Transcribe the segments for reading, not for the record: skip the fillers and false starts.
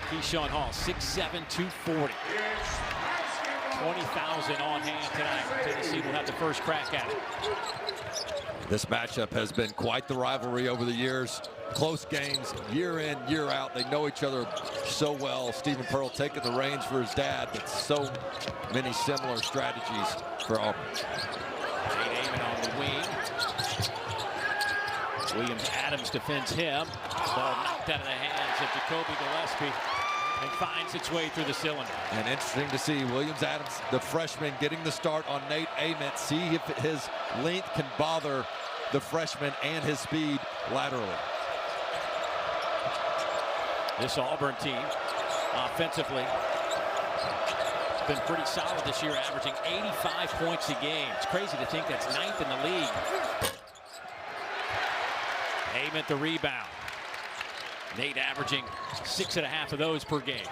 Keyshawn Hall, 6'7", 240. 20,000 on hand tonight. Tennessee will have the first crack at it. This matchup has been quite the rivalry over the years. Close games, year in, year out. They know each other so well. Stephen Pearl taking the reins for his dad, but so many similar strategies for Auburn. Nate Amon on the wing. Williams-Adams defends him. Ball knocked out of the hands of Jacoby Gillespie and finds its way through the cylinder. And interesting to see Williams-Adams, the freshman, getting the start on Nate Amon. See if his length can bother the freshman and his speed laterally. This Auburn team, offensively, has been pretty solid this year, averaging 85 points a game. It's crazy to think that's 9th in the league. Amon the rebound. Nate averaging 6.5 of those per game.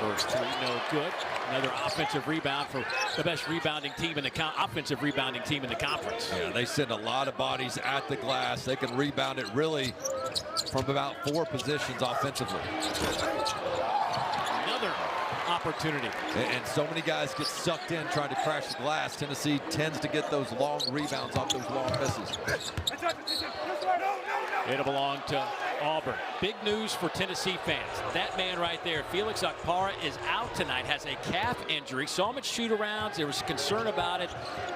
First three, no good. Another offensive rebound for the best rebounding team in the offensive rebounding team in the conference. Yeah, they send a lot of bodies at the glass. They can rebound it really from about 4 positions offensively. Another opportunity. And so many guys get sucked in trying to crash the glass. Tennessee tends to get those long rebounds off those long misses. It'll belong to Auburn. Big news for Tennessee fans. That man right there, Felix Okpara, is out tonight, has a calf injury. Saw him at shoot-arounds. There was concern about it.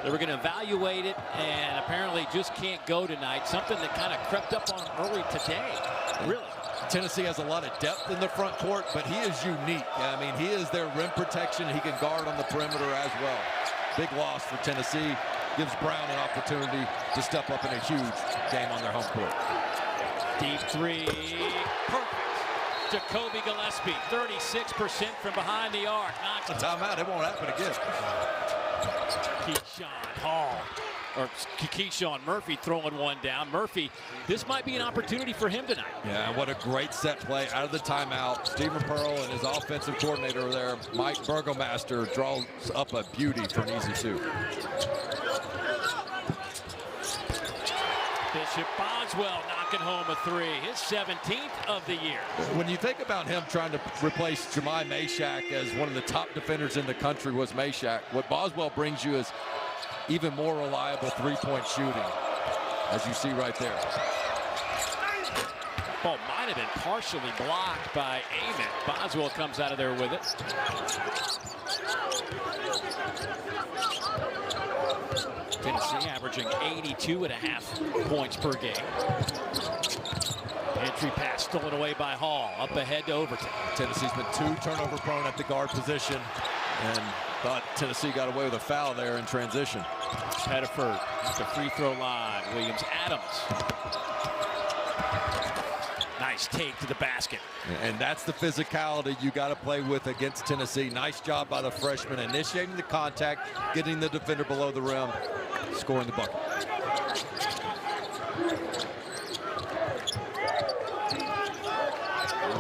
They were going to evaluate it, and apparently just can't go tonight. Something that kind of crept up on him early today. Really. Tennessee has a lot of depth in the front court, but he is unique. I mean, he is their rim protection. He can guard on the perimeter as well. Big loss for Tennessee. Gives Brown an opportunity to step up in a huge game on their home court. Deep three, perfect. Jacoby Gillespie, 36% from behind the arc. Knocks it. Timeout, it won't happen again. Keyshawn Murphy throwing one down. Murphy, this might be an opportunity for him tonight. Yeah, what a great set play out of the timeout. Stephen Pearl and his offensive coordinator there, Mike Burgomaster, draws up a beauty for an easy shoot. Bishop Boswell knocking home a three, his 17th of the year. When you think about him trying to replace Jemai Mashack as one of the top defenders in the country was Mashack, what Boswell brings you is even more reliable three-point shooting, as you see right there. Ball might have been partially blocked by Amon. Boswell comes out of there with it. Tennessee averaging 82.5 points per game. Entry pass stolen away by Hall. Up ahead to Overton. Tennessee's been too turnover prone at the guard position, and thought Tennessee got away with a foul there in transition. Pettiford at the free throw line. Williams-Adams. Nice take to the basket. And that's the physicality you got to play with against Tennessee. Nice job by the freshman, initiating the contact, getting the defender below the rim, scoring the bucket.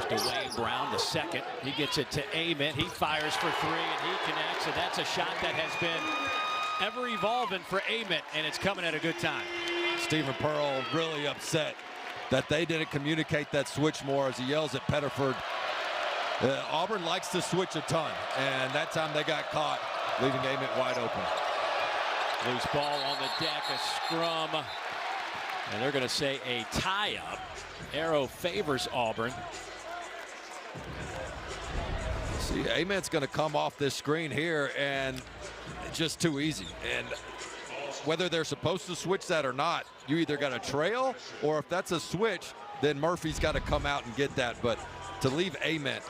Goes to Wayne Brown, the second. He gets it to Amon. He fires for three, and he connects. And that's a shot that has been ever evolving for Amon, and it's coming at a good time. Stephen Pearl really upset that they didn't communicate that switch more as he yells at Pettiford. Auburn likes to switch a ton, and that time they got caught, leaving Amon wide open. Loose ball on the deck, a scrum, and they're going to say a tie-up. Arrow favors Auburn. See, Amon's going to come off this screen here, and just too easy. And whether they're supposed to switch that or not, you either got to trail, or if that's a switch, then Murphy's got to come out and get that. But to leave Amon,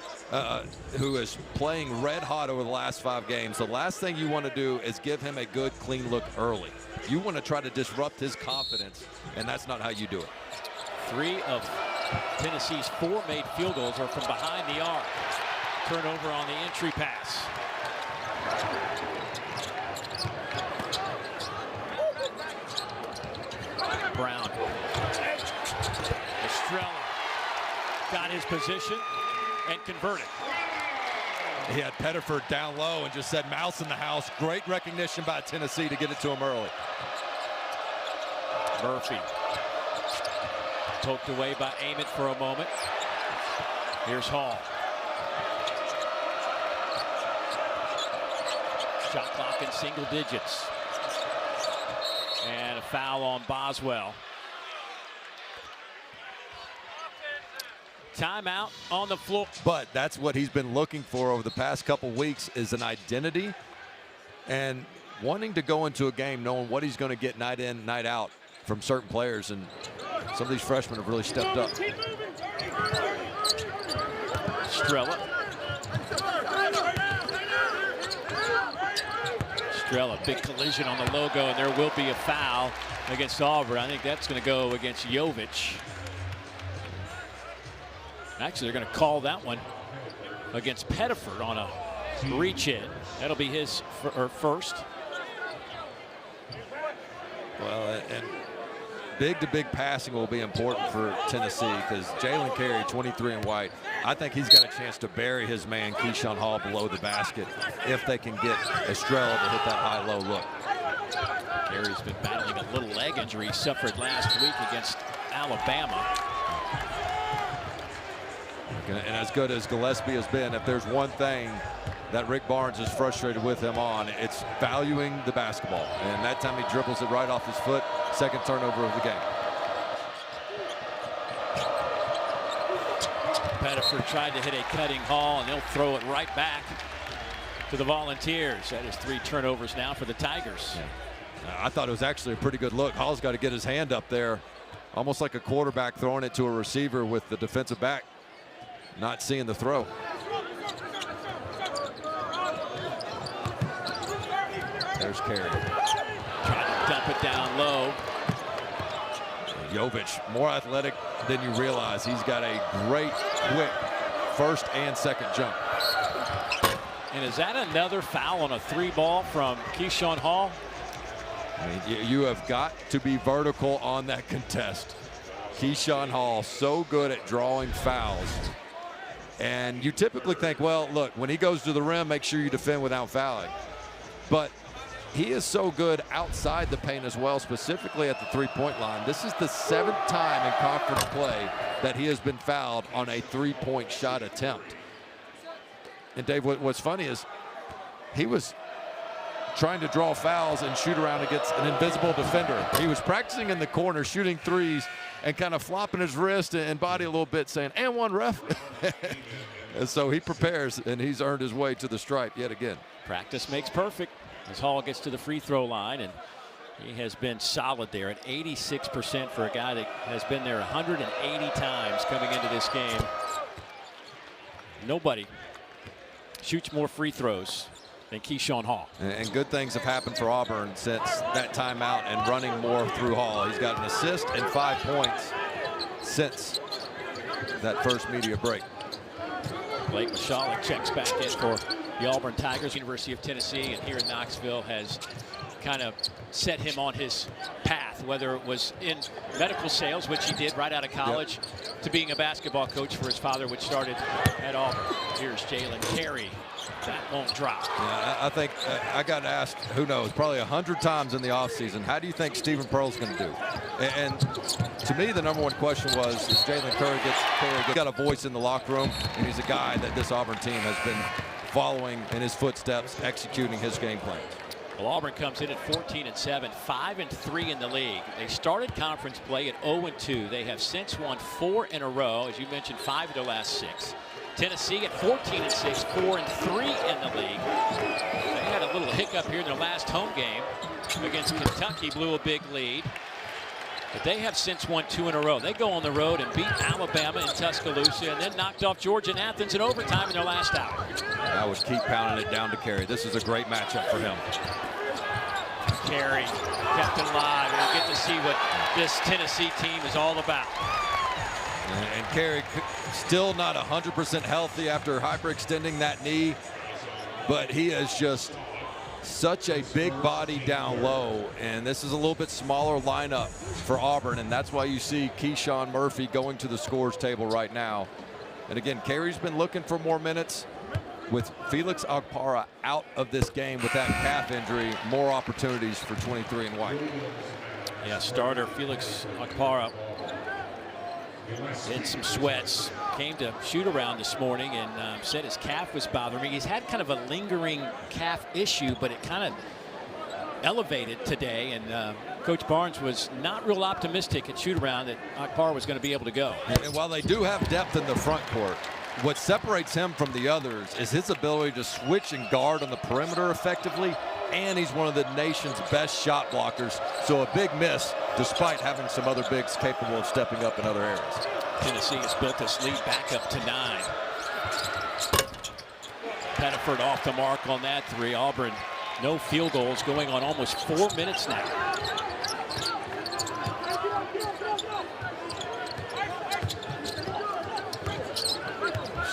who is playing red hot over the last 5 games, the last thing you want to do is give him a good, clean look early. You want to try to disrupt his confidence, and that's not how you do it. 3 of Tennessee's 4 made field goals are from behind the arc. Turnover on the entry pass. Brown. Estrella got his position and converted. He had Pettiford down low and just said mouse in the house. Great recognition by Tennessee to get it to him early. Murphy. Poked away by Ament for a moment. Here's Hall. Shot clock in single digits. And a foul on Boswell. Timeout on the floor. But that's what he's been looking for over the past couple weeks, is an identity and wanting to go into a game knowing what he's going to get night in, night out from certain players. And some of these freshmen have really stepped up. Strella. Strella, big collision on the logo, and there will be a foul against Auburn. I think that's going to go against Jovic. Actually, they're going to call that one against Pettiford on a reach in. That'll be his first. Well, and big-to-big passing will be important for Tennessee, because Jalen Carey, 23 and white, I think he's got a chance to bury his man Keyshawn Hall below the basket if they can get Estrella to hit that high-low look. Carey's been battling a little leg injury he suffered last week against Alabama. And as good as Gillespie has been, if there's one thing that Rick Barnes is frustrated with him on, it's valuing the basketball. And that time he dribbles it right off his foot. Second turnover of the game. Pettiford tried to hit a cutting Hall, and they'll throw it right back to the Volunteers. That is 3 turnovers now for the Tigers. Yeah. I thought it was actually a pretty good look. Hall's got to get his hand up there, almost like a quarterback throwing it to a receiver with the defensive back not seeing the throw. There's Carey. Trying to dump it down low. Jovic, more athletic than you realize. He's got a great, quick first and second jump. And is that another foul on a 3-ball from Keyshawn Hall? I mean, you have got to be vertical on that contest. Keyshawn Hall, so good at drawing fouls. And you typically think, well, look, when he goes to the rim, make sure you defend without fouling. But he is so good outside the paint as well, specifically at the three-point line. This is the 7th time in conference play that he has been fouled on a three-point shot attempt. And Dave, what's funny is he was trying to draw fouls and shoot around against an invisible defender. He was practicing in the corner, shooting threes, and kind of flopping his wrist and body a little bit, saying, "And one, ref." And so he prepares, and he's earned his way to the stripe yet again. Practice makes perfect as Hall gets to the free throw line, and he has been solid there at 86% for a guy that has been there 180 times coming into this game. Nobody shoots more free throws than Keyshawn Hall. And good things have happened for Auburn since that timeout and running more through Hall. He's got an assist and 5 points since that first media break. Blake Mashalik checks back in for the Auburn Tigers. University of Tennessee and here in Knoxville has kind of set him on his path, whether it was in medical sales, which he did right out of college, to being a basketball coach for his father, which started at Auburn. Here's Jalen Carey. That won't drop. Yeah, I think I got asked, who knows, probably 100 times in the offseason, how do you think Stephen Pearl's going to do? And to me, the number one question was, is Jalen Carey got a voice in the locker room, and he's a guy that this Auburn team has been following in his footsteps, executing his game plan. Well, Auburn comes in at 14-7, 5-3 in the league. They started conference play at 0-2. They have since won 4 in a row. As you mentioned, 5 of their last 6. Tennessee at 14-6, 4-3 in the league. They had a little hiccup here in their last home game against Kentucky, blew a big lead. But they have since won 2 in a row. They go on the road and beat Alabama in Tuscaloosa and then knocked off Georgia and Athens in overtime in their last hour. I would keep pounding it down to Carey. This is a great matchup for him. Carey kept it alive. We'll get to see what this Tennessee team is all about. And Carey still not 100% healthy after hyperextending that knee, but he is just such a big body down low, and this is a little bit smaller lineup for Auburn, and that's why you see Keyshawn Murphy going to the scores table right now. And again, Carey's been looking for more minutes. With Felix Agpara out of this game with that calf injury, more opportunities for 23 and white. Yeah, starter Felix Agpara in some sweats. Came to shoot around this morning and said his calf was bothering him. He's had kind of a lingering calf issue, but it kind of elevated today. And Coach Barnes was not real optimistic at shoot around that Akbar was going to be able to go. And while they do have depth in the front court, what separates him from the others is his ability to switch and guard on the perimeter effectively, and he's one of the nation's best shot blockers. So a big miss, despite having some other bigs capable of stepping up in other areas. Tennessee has built this lead back up to 9. Pettiford off the mark on that three. Auburn, no field goals, going on almost 4 minutes now.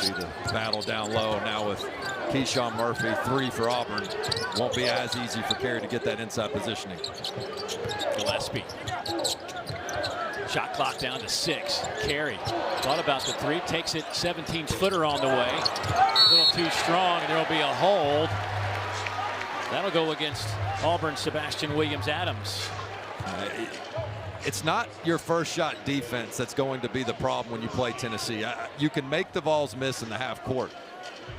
See the battle down low now with Keyshawn Murphy. 3 for Auburn. Won't be as easy for Carey to get that inside positioning. Gillespie. Shot clock down to 6. Carey thought about the 3, takes it, 17-footer on the way. A little too strong, and there'll be a hold. That'll go against Auburn, Sebastian Williams-Adams. It's not your first shot defense that's going to be the problem when you play Tennessee. You can make the Vols miss in the half court,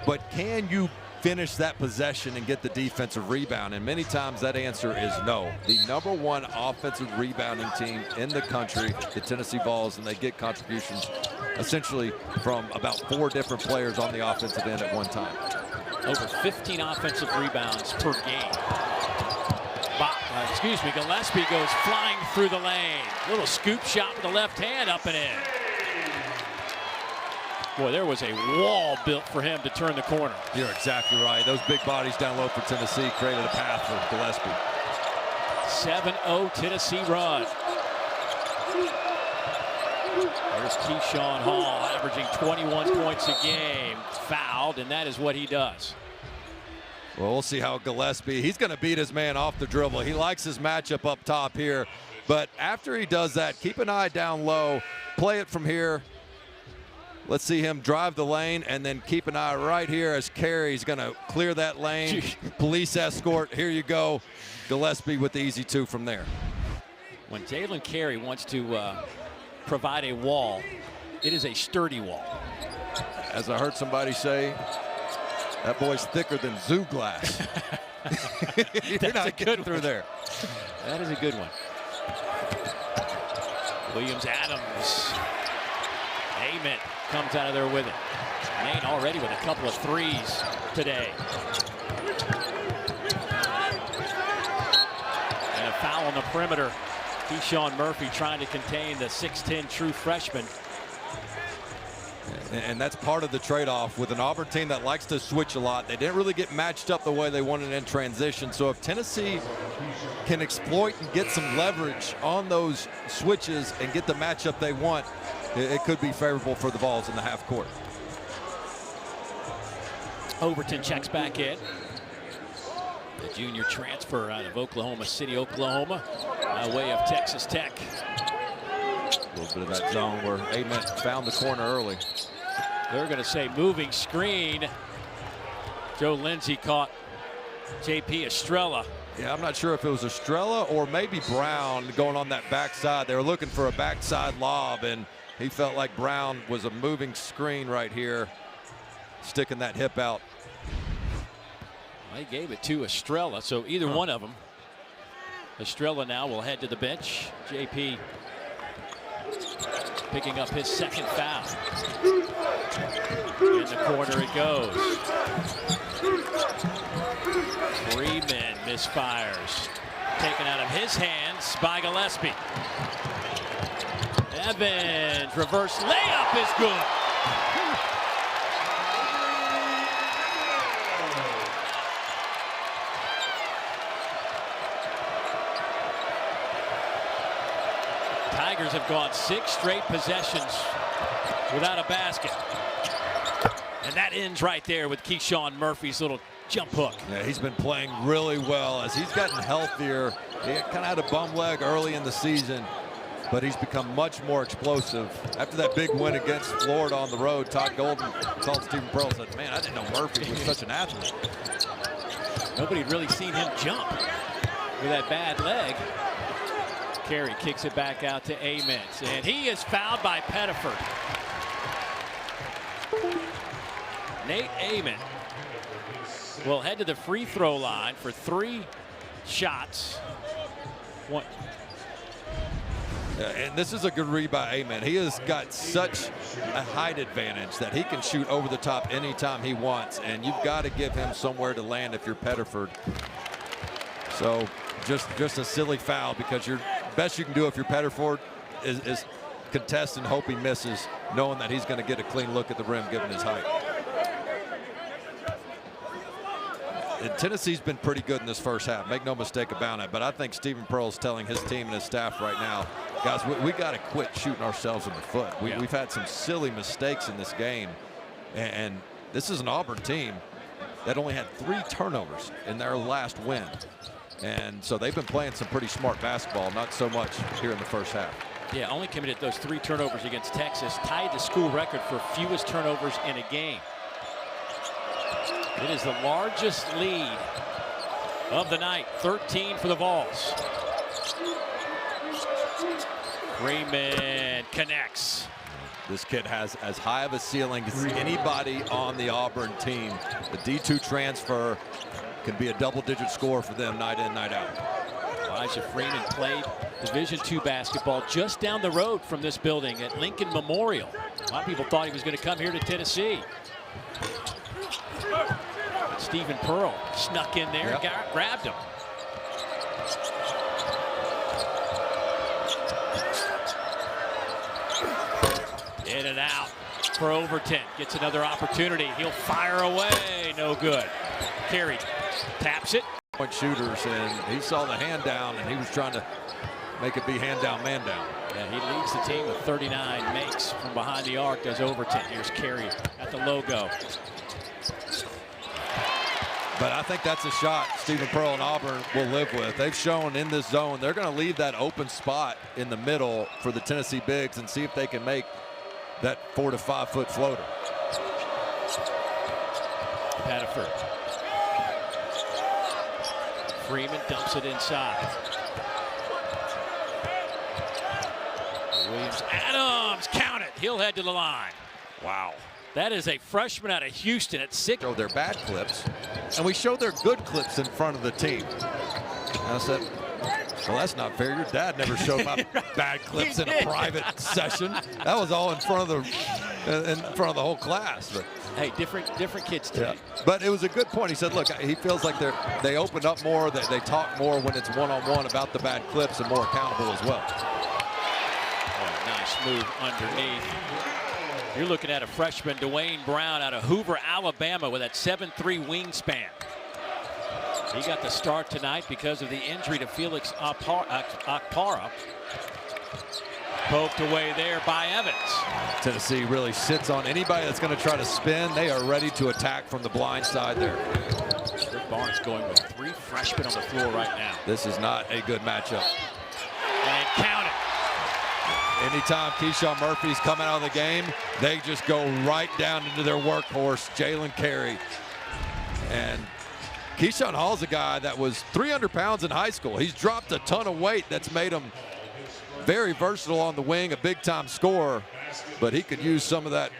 but can you finish that possession and get the defensive rebound? And many times that answer is no. The #1 offensive rebounding team in the country, the Tennessee Vols, and they get contributions essentially from about 4 different players on the offensive end at one time. Over 15 offensive rebounds per game. Gillespie goes flying through the lane. Little scoop shot with the left hand, up and in. Boy, there was a wall built for him to turn the corner. You're exactly right. Those big bodies down low for Tennessee created a path for Gillespie. 7-0 Tennessee run. There's Keyshawn Hall, averaging 21 points a game. Fouled, and that is what he does. Well, we'll see how Gillespie, he's going to beat his man off the dribble. He likes his matchup up top here. But after he does that, keep an eye down low. Play it from here. Let's see him drive the lane, and then keep an eye right here as Carey's going to clear that lane. Police escort. Here you go. Gillespie with the easy 2 from there. When Jalen Carey wants to provide a wall, it is a sturdy wall. As I heard somebody say, that boy's thicker than zoo glass. You're not getting through there. That is a good one. Williams-Adams. Ament comes out of there with it. Maine already with a couple of 3s today. And a foul on the perimeter. Keyshawn Murphy trying to contain the 6'10" true freshman. And that's part of the trade-off with an Auburn team that likes to switch a lot. They didn't really get matched up the way they wanted in transition. So if Tennessee can exploit and get some leverage on those switches and get the matchup they want, it could be favorable for the Vols in the half court. Overton checks back in. The junior transfer out of Oklahoma City, Oklahoma, by way of Texas Tech. A little bit of that zone where Ament found the corner early. They're going to say moving screen. Joe Lindsey caught J.P. Estrella. Yeah, I'm not sure if it was Estrella or maybe Brown going on that backside. They were looking for a backside lob, and he felt like Brown was a moving screen right here, sticking that hip out. They gave it to Estrella, so either one of them. Estrella now will head to the bench. J.P. picking up his 2nd foul. In the corner it goes. Freeman misfires. Taken out of his hands by Gillespie. Evans, reverse layup is good. Tigers have gone 6 straight possessions without a basket. And that ends right there with Keyshawn Murphy's little jump hook. Yeah, he's been playing really well as he's gotten healthier. He kind of had a bum leg early in the season, but he's become much more explosive. After that big win against Florida on the road, Todd Golden called Stephen Pearl and said, man, I didn't know Murphy was such an athlete. Nobody had really seen him jump with that bad leg. Carey kicks it back out to Amens, and he is fouled by Pettiford. Nate Amon will head to the free throw line for 3 shots. One. And this is a good read by Amen. He has got such a height advantage that he can shoot over the top anytime he wants, and you've got to give him somewhere to land if you're Pettiford. So just a silly foul, because your best you can do if you're Pettiford is contest and hope he misses, knowing that he's going to get a clean look at the rim given his height. And Tennessee's been pretty good in this first half, make no mistake about it, but I think Stephen Pearl's telling his team and his staff right now, guys, we got to quit shooting ourselves in the foot. We've had some silly mistakes in this game, and this is an Auburn team that only had 3 turnovers in their last win, and so they've been playing some pretty smart basketball, not so much here in the first half. Yeah, only committed those 3 turnovers against Texas, tied the school record for fewest turnovers in a game. It is the largest lead of the night, 13 for the Vols. Freeman connects. This kid has as high of a ceiling as anybody on the Auburn team. The D2 transfer can be a double-digit score for them night in, night out. Elijah Freeman played Division II basketball just down the road from this building at Lincoln Memorial. A lot of people thought he was going to come here to Tennessee. Stephen Pearl snuck in there, and grabbed him. In and out for Overton. Gets another opportunity. He'll fire away. No good. Carey taps it. Point shooters, and he saw the hand down, and he was trying to make it be hand down, man down. Yeah, he leads the team with 39 makes from behind the arc. Does Overton. Here's Carey at the logo. But I think that's a shot Stephen Pearl and Auburn will live with. They've shown in this zone they're going to leave that open spot in the middle for the Tennessee bigs and see if they can make that 4 to 5 foot floater. Pettiford. Freeman dumps it inside. Williams Adams, count it. He'll head to the line. Wow. That is a freshman out of Houston at 6. Show their bad clips, and we show their good clips in front of the team. And I said, well, that's not fair. Your dad never showed my bad clips in a private session. That was all in front of the whole class. But hey, different kids today. Yeah. But it was a good point. He said, look, he feels like they opened up more, that they talk more when it's one-on-one about the bad clips and more accountable as well. Oh, nice move underneath. You're looking at a freshman, Dwayne Brown, out of Hoover, Alabama, with that 7'3" wingspan. He got the start tonight because of the injury to Felix Akpara. Poked away there by Evans. Tennessee really sits on anybody that's going to try to spin. They are ready to attack from the blind side there. Rick Barnes going with 3 freshmen on the floor right now. This is not a good matchup. And count it. Anytime Keyshawn Murphy's coming out of the game, they just go right down into their workhorse, Jalen Carey. And Keyshawn Hall's a guy that was 300 pounds in high school. He's dropped a ton of weight that's made him very versatile on the wing, a big-time scorer, but he could use some of that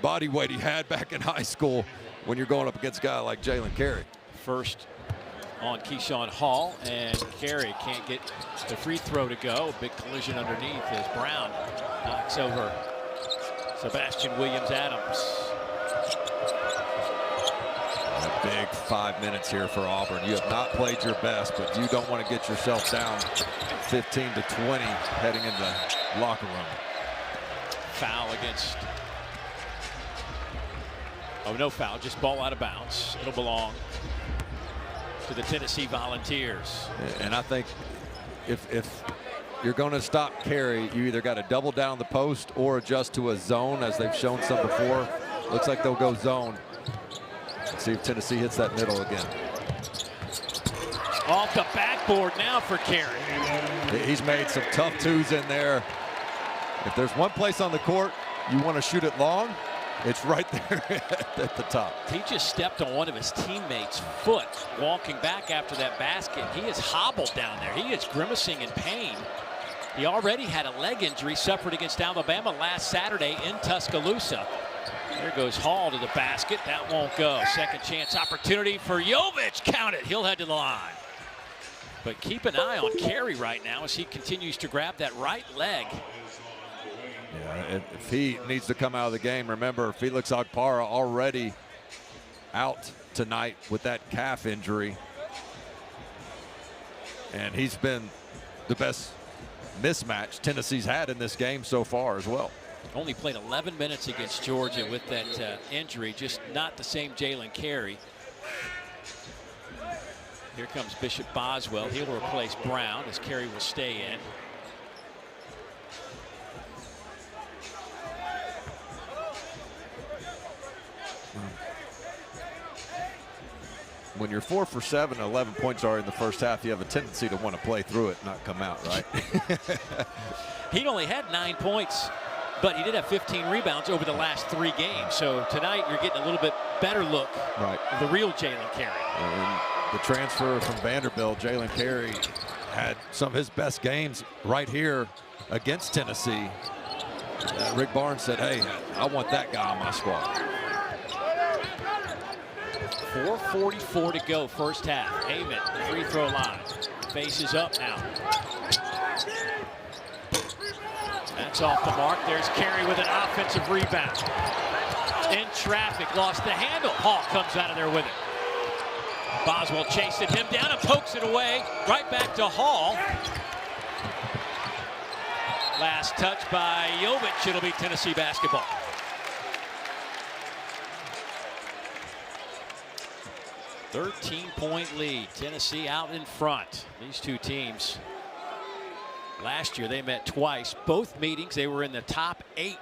body weight he had back in high school when you're going up against a guy like Jalen Carey. First on Keyshawn Hall, and Carey can't get the free throw to go. Big collision underneath as Brown knocks over Sebastian Williams-Adams. A big 5 minutes here for Auburn. You have not played your best, but you don't want to get yourself down 15 to 20 heading into the locker room. Foul against. Oh, no foul, just ball out of bounds. It'll belong to the Tennessee Volunteers. And I think if you're going to stop Carey, you either got to double down the post or adjust to a zone, as they've shown some before. Looks like they'll go zone. Let's see if Tennessee hits that middle again. Off the backboard now for Carey. He's made some tough twos in there. If there's one place on the court you want to shoot it long, it's right there at the top. He just stepped on one of his teammates' foot walking back after that basket. He is hobbled down there. He is grimacing in pain. He already had a leg injury suffered against Alabama last Saturday in Tuscaloosa. There goes Hall to the basket. That won't go. Second chance opportunity for Jovic. Count it. He'll head to the line. But keep an eye on Carey right now as he continues to grab that right leg. Yeah, if he needs to come out of the game, remember Felix Agpara already out tonight with that calf injury. And he's been the best mismatch Tennessee's had in this game so far as well. Only played 11 minutes against Georgia with that injury, just not the same Jalen Carey. Here comes Bishop Boswell. He'll replace Brown as Carey will stay in. When you're 4 for 7, 11 points are in the first half, you have a tendency to want to play through it, not come out, right? He only had 9 points, but he did have 15 rebounds over the last 3 games. So tonight you're getting a little bit better look of the real Jalen Carey. And the transfer from Vanderbilt, Jalen Carey, had some of his best games right here against Tennessee. Rick Barnes said, hey, I want that guy on my squad. 4:44 to go, first half. Heyman, free throw line. Faces up now. That's off the mark. There's Carey with an offensive rebound. In traffic, lost the handle. Hall comes out of there with it. Boswell chasing him down and pokes it away. Right back to Hall. Last touch by Jovic. It'll be Tennessee basketball. .13 lead. Tennessee out in front. These two teams, last year they met twice. Both meetings they were in the top 8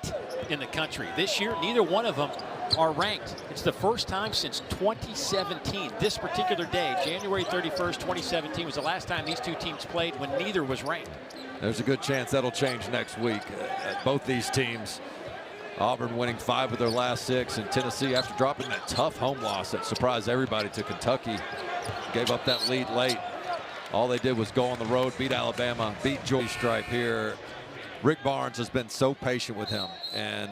in the country. This year neither one of them are ranked. It's the first time since 2017. This particular day, January 31st, 2017, was the last time these two teams played when neither was ranked. There's a good chance that'll change next week. Both these teams, Auburn winning 5 of their last 6, and Tennessee, after dropping that tough home loss that surprised everybody to Kentucky, gave up that lead late. All they did was go on the road, beat Alabama, beat Georgia Stripe here. Rick Barnes has been so patient with him, and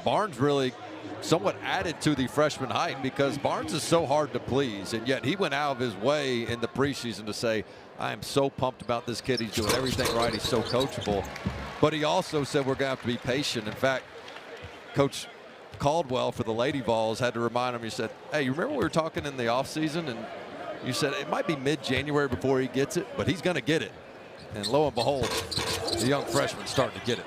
Barnes really somewhat added to the freshman hype because Barnes is so hard to please, and yet he went out of his way in the preseason to say, I am so pumped about this kid. He's doing everything right. He's so coachable. But he also said we're going to have to be patient. In fact, Coach Caldwell for the Lady Vols had to remind him, he said, hey, you remember we were talking in the offseason and you said it might be mid-January before he gets it, but he's going to get it. And lo and behold, the young freshman's starting to get it.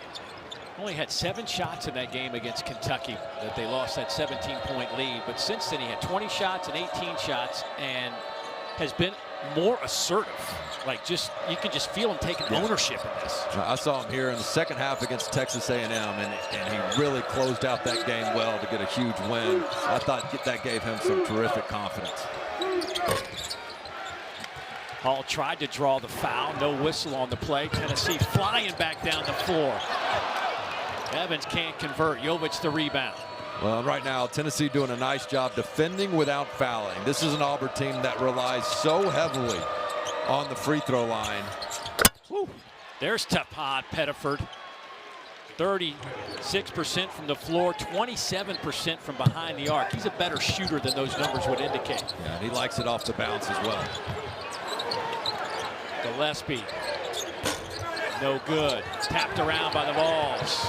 Only had 7 shots in that game against Kentucky that they lost that 17-point lead. But since then, he had 20 shots and 18 shots and has been more assertive. Like, just you can just feel him taking ownership in this. I saw him here in the second half against Texas A&M, and he really closed out that game well to get a huge win. I thought that gave him some terrific confidence. Hall tried to draw the foul. No whistle on the play. Tennessee flying back down the floor. Evans can't convert. Jovic the rebound. Well, right now, Tennessee doing a nice job defending without fouling. This is an Auburn team that relies so heavily on the free throw line. Woo. There's Tapad Pettiford. 36% from the floor, 27% from behind the arc. He's a better shooter than those numbers would indicate. Yeah, and he likes it off the bounce as well. Gillespie. No good. Tapped around by the Vols.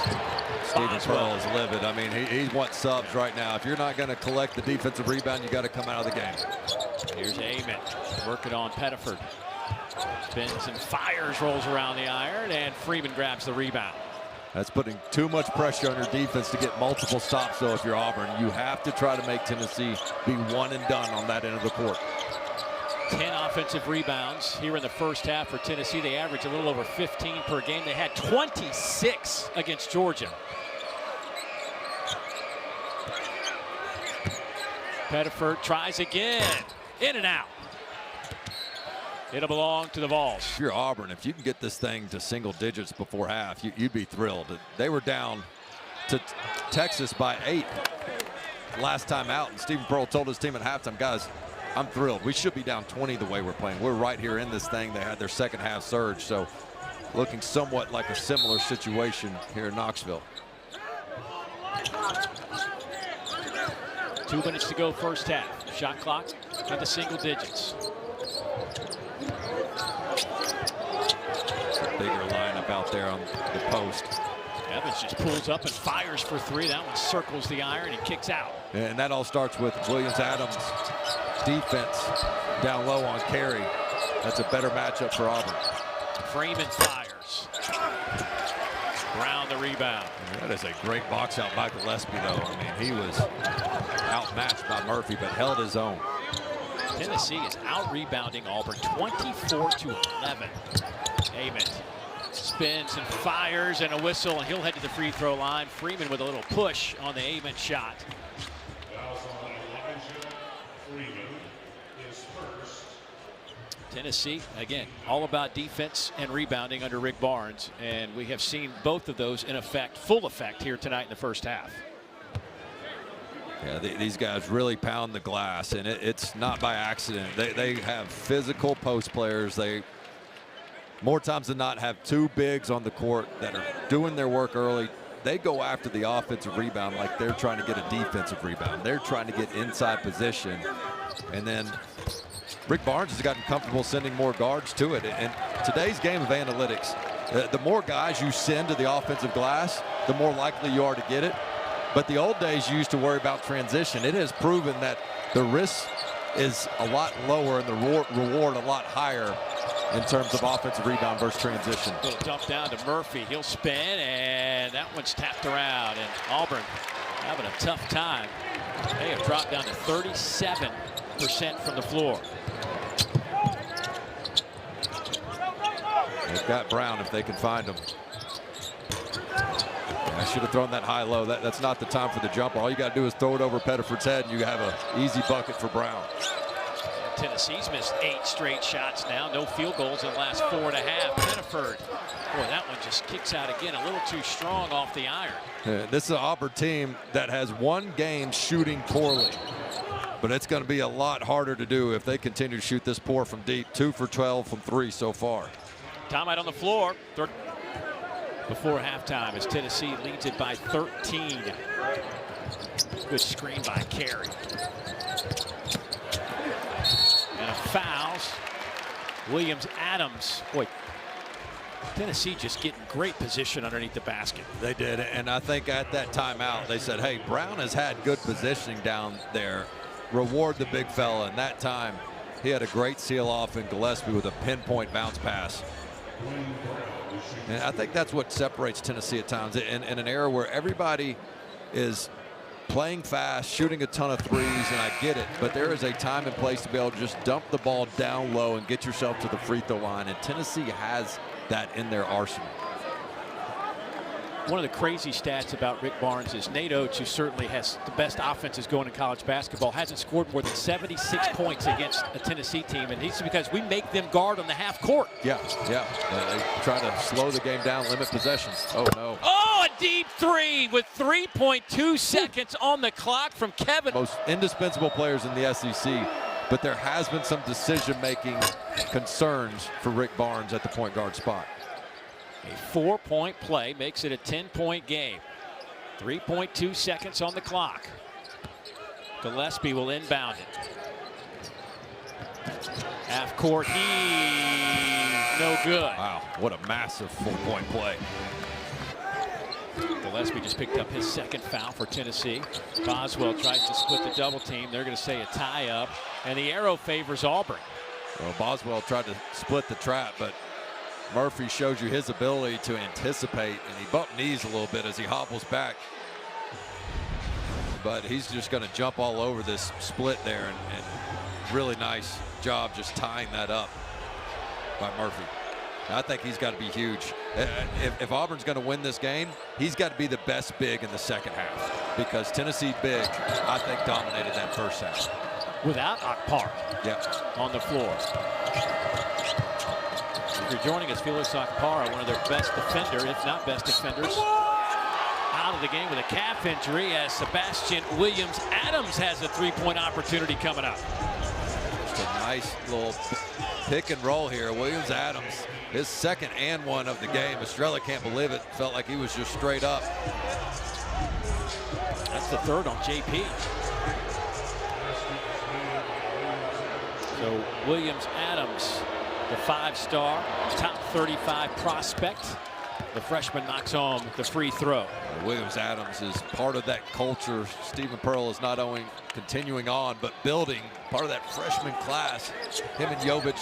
Stephen Pearl is livid. I mean, he wants subs right now. If you're not going to collect the defensive rebound, you got to come out of the game. Here's Amon working on Pettiford. Spins and fires, rolls around the iron, and Freeman grabs the rebound. That's putting too much pressure on your defense to get multiple stops, though, if you're Auburn. You have to try to make Tennessee be one and done on that end of the court. 10 offensive rebounds here in the first half for Tennessee. They average a little over 15 per game. They had 26 against Georgia. Pettiford tries again. In and out. It'll belong to the Vols. If you're Auburn, if you can get this thing to single digits before half, you'd be thrilled. They were down to Texas by 8 last time out, and Stephen Pearl told his team at halftime, guys, I'm thrilled. We should be down 20 the way we're playing. We're right here in this thing. They had their second half surge, so looking somewhat like a similar situation here in Knoxville. 2 minutes to go first half. Shot clock into single digits. Bigger lineup out there on the post. Evans just pulls up and fires for three. That one circles the iron and kicks out. And that all starts with Williams-Adams' defense down low on Carey. That's a better matchup for Auburn. Freeman fires. Brown the rebound. That is a great box out by Gillespie, though. I mean, he was outmatched by Murphy, but held his own. Tennessee is out-rebounding Auburn 24-11. Ament spins and fires, and a whistle, and he'll head to the free throw line. Freeman with a little push on the Ament shot. Tennessee, again, all about defense and rebounding under Rick Barnes, and we have seen both of those in effect, full effect here tonight in the first half. Yeah, these guys really pound the glass, and it's not by accident. They have physical post players. They, more times than not, have two bigs on the court that are doing their work early. They go after the offensive rebound like they're trying to get a defensive rebound. They're trying to get inside position, and then Rick Barnes has gotten comfortable sending more guards to it. And today's game of analytics, the more guys you send to the offensive glass, the more likely you are to get it. But the old days you used to worry about transition. It has proven that the risk is a lot lower and the reward a lot higher in terms of offensive rebound versus transition. Little dump down to Murphy. He'll spin, and that one's tapped around. And Auburn having a tough time. They have dropped down to 37% from the floor. They've got Brown if they can find him. I should have thrown that high low. That's not the time for the jumper. All you got to do is throw it over Pettiford's head, and you have an easy bucket for Brown. Tennessee's missed 8 straight shots now. No field goals in the last 4.5. Pettiford, boy, that one just kicks out again. A little too strong off the iron. Yeah, this is an Auburn team that has one game shooting poorly. But it's going to be a lot harder to do if they continue to shoot this poor from deep. 2 for 12 from 3 so far. Timeout on the floor. Before halftime as Tennessee leads it by 13. Good screen by Carey. And a fouls. Williams-Adams. Boy, Tennessee just getting great position underneath the basket. They did, and I think at that timeout they said, hey, Brown has had good positioning down there. Reward the big fella, and that time he had a great seal off in Gillespie with a pinpoint bounce pass. And I think that's what separates Tennessee at times in an era where everybody is playing fast, shooting a ton of threes, and I get it, but there is a time and place to be able to just dump the ball down low and get yourself to the free throw line, and Tennessee has that in their arsenal. One of the crazy stats about Rick Barnes is Nate Oates, who certainly has the best offenses going in college basketball, hasn't scored more than 76 points against a Tennessee team, and it's because we make them guard on the half court. Yeah. They try to slow the game down, limit possessions. Oh, no. Oh, a deep three with 3.2 seconds on the clock from Kevin. Most indispensable players in the SEC, but there has been some decision-making concerns for Rick Barnes at the point guard spot. A 4-point play makes it a 10-point game. 3.2 seconds on the clock. Gillespie will inbound it. Half court, no good. Wow, what a massive 4-point play. Gillespie just picked up his second foul for Tennessee. Boswell tries to split the double team. They're going to say a tie up, and the arrow favors Auburn. Well, Boswell tried to split the trap, but Murphy shows you his ability to anticipate, and he bumped knees a little bit as he hobbles back. But he's just going to jump all over this split there, and really nice job just tying that up by Murphy. I think he's got to be huge. If Auburn's going to win this game, he's got to be the best big in the second half, because Tennessee big, I think, dominated that first half. Without Akpar on the floor. If you're joining us, Felix Akpara, one of their best defenders, if not best defenders, out of the game with a calf injury, as Sebastian Williams-Adams has a 3-point opportunity coming up. Just a nice little pick and roll here. Williams Adams, his second and one of the game. Estrella can't believe it. Felt like he was just straight up. That's the third on JP. So Williams Adams, the 5-star, top 35 prospect. The freshman knocks home the free throw. Williams Adams is part of that culture. Stephen Pearl is not only continuing on, but building part of that freshman class. Him and Jovic,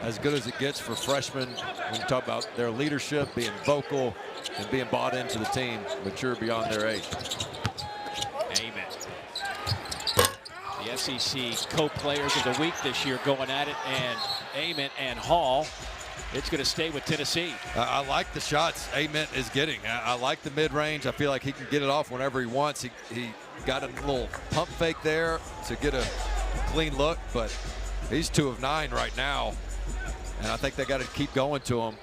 as good as it gets for freshmen when you talk about their leadership, being vocal, and being bought into the team, mature beyond their age. Amen. The SEC co-players of the week this year going at it, and Ament and Hall. It's going to stay with Tennessee. I like the shots Ament is getting. I like the mid-range. I feel like he can get it off whenever he wants. He got a little pump fake there to get a clean look, but he's 2 of 9 right now. And I think they got to keep going to him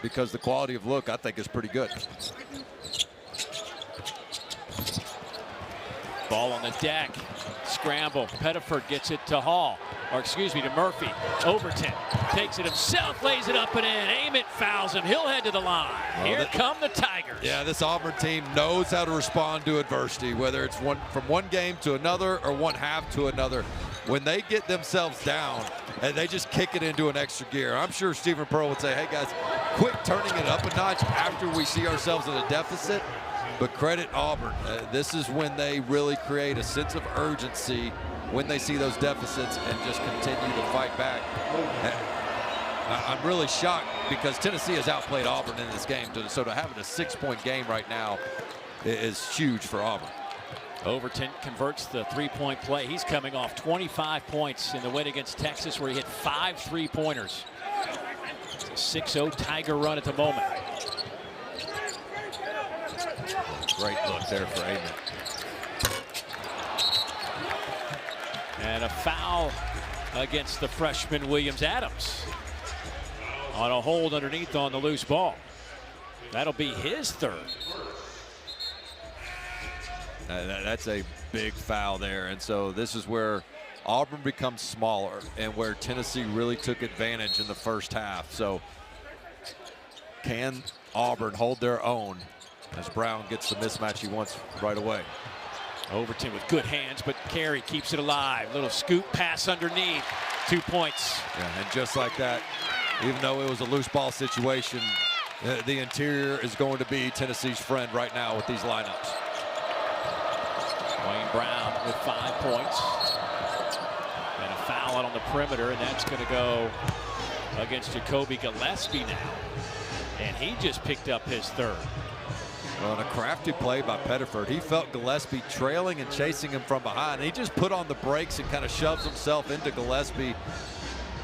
because the quality of look, I think, is pretty good. Ball on the deck. Scramble. Pettiford gets it to Hall. Or excuse me, to Murphy. Overton takes it himself, lays it up and in. Ament fouls him. He'll head to the line. Well, Here come the Tigers. Yeah, this Auburn team knows how to respond to adversity, whether it's from one game to another or one half to another. When they get themselves down and they just kick it into an extra gear. I'm sure Stephen Pearl would say, hey guys, quit turning it up a notch after we see ourselves in a deficit. But credit Auburn. This is when they really create a sense of urgency when they see those deficits and just continue to fight back. I'm really shocked because Tennessee has outplayed Auburn in this game. So to have it a 6-point game right now is huge for Auburn. Overton converts the 3-point play. He's coming off 25 points in the win against Texas where he hit 5 3-pointers. It's a 6-0 Tiger run at the moment. Great look there for Ament. And a foul against the freshman Williams Adams on a hold underneath on the loose ball. That'll be his third. That's a big foul there. And so this is where Auburn becomes smaller and where Tennessee really took advantage in the first half. So can Auburn hold their own as Brown gets the mismatch he wants right away? Overton with good hands, but Carey keeps it alive. Little scoop pass underneath. 2 points. Yeah, and just like that, even though it was a loose ball situation, the interior is going to be Tennessee's friend right now with these lineups. Wayne Brown with 5 points. And a foul out on the perimeter, and that's going to go against Jacoby Gillespie now. And he just picked up his third. On a crafty play by Pettiford, he felt Gillespie trailing and chasing him from behind. He just put on the brakes and kind of shoves himself into Gillespie.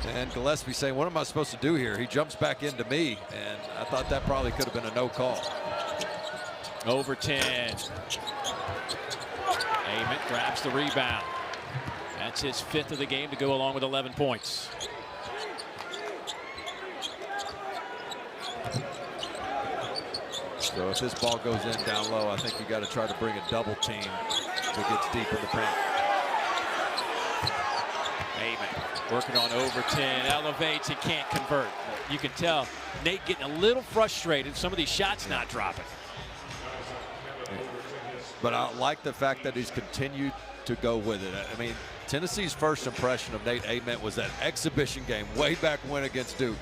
And Gillespie saying, what am I supposed to do here? He jumps back into me. And I thought that probably could have been a no call. Overton. Ament grabs the rebound. That's his 5th of the game to go along with 11 points. So if this ball goes in down low, I think you got to try to bring a double team that gets deep in the paint. Ament working on Overton, elevates, he can't convert. You can tell Nate getting a little frustrated. Some of these shots not dropping. But I like the fact that he's continued to go with it. I mean, Tennessee's first impression of Nate Ament was that exhibition game way back when against Duke.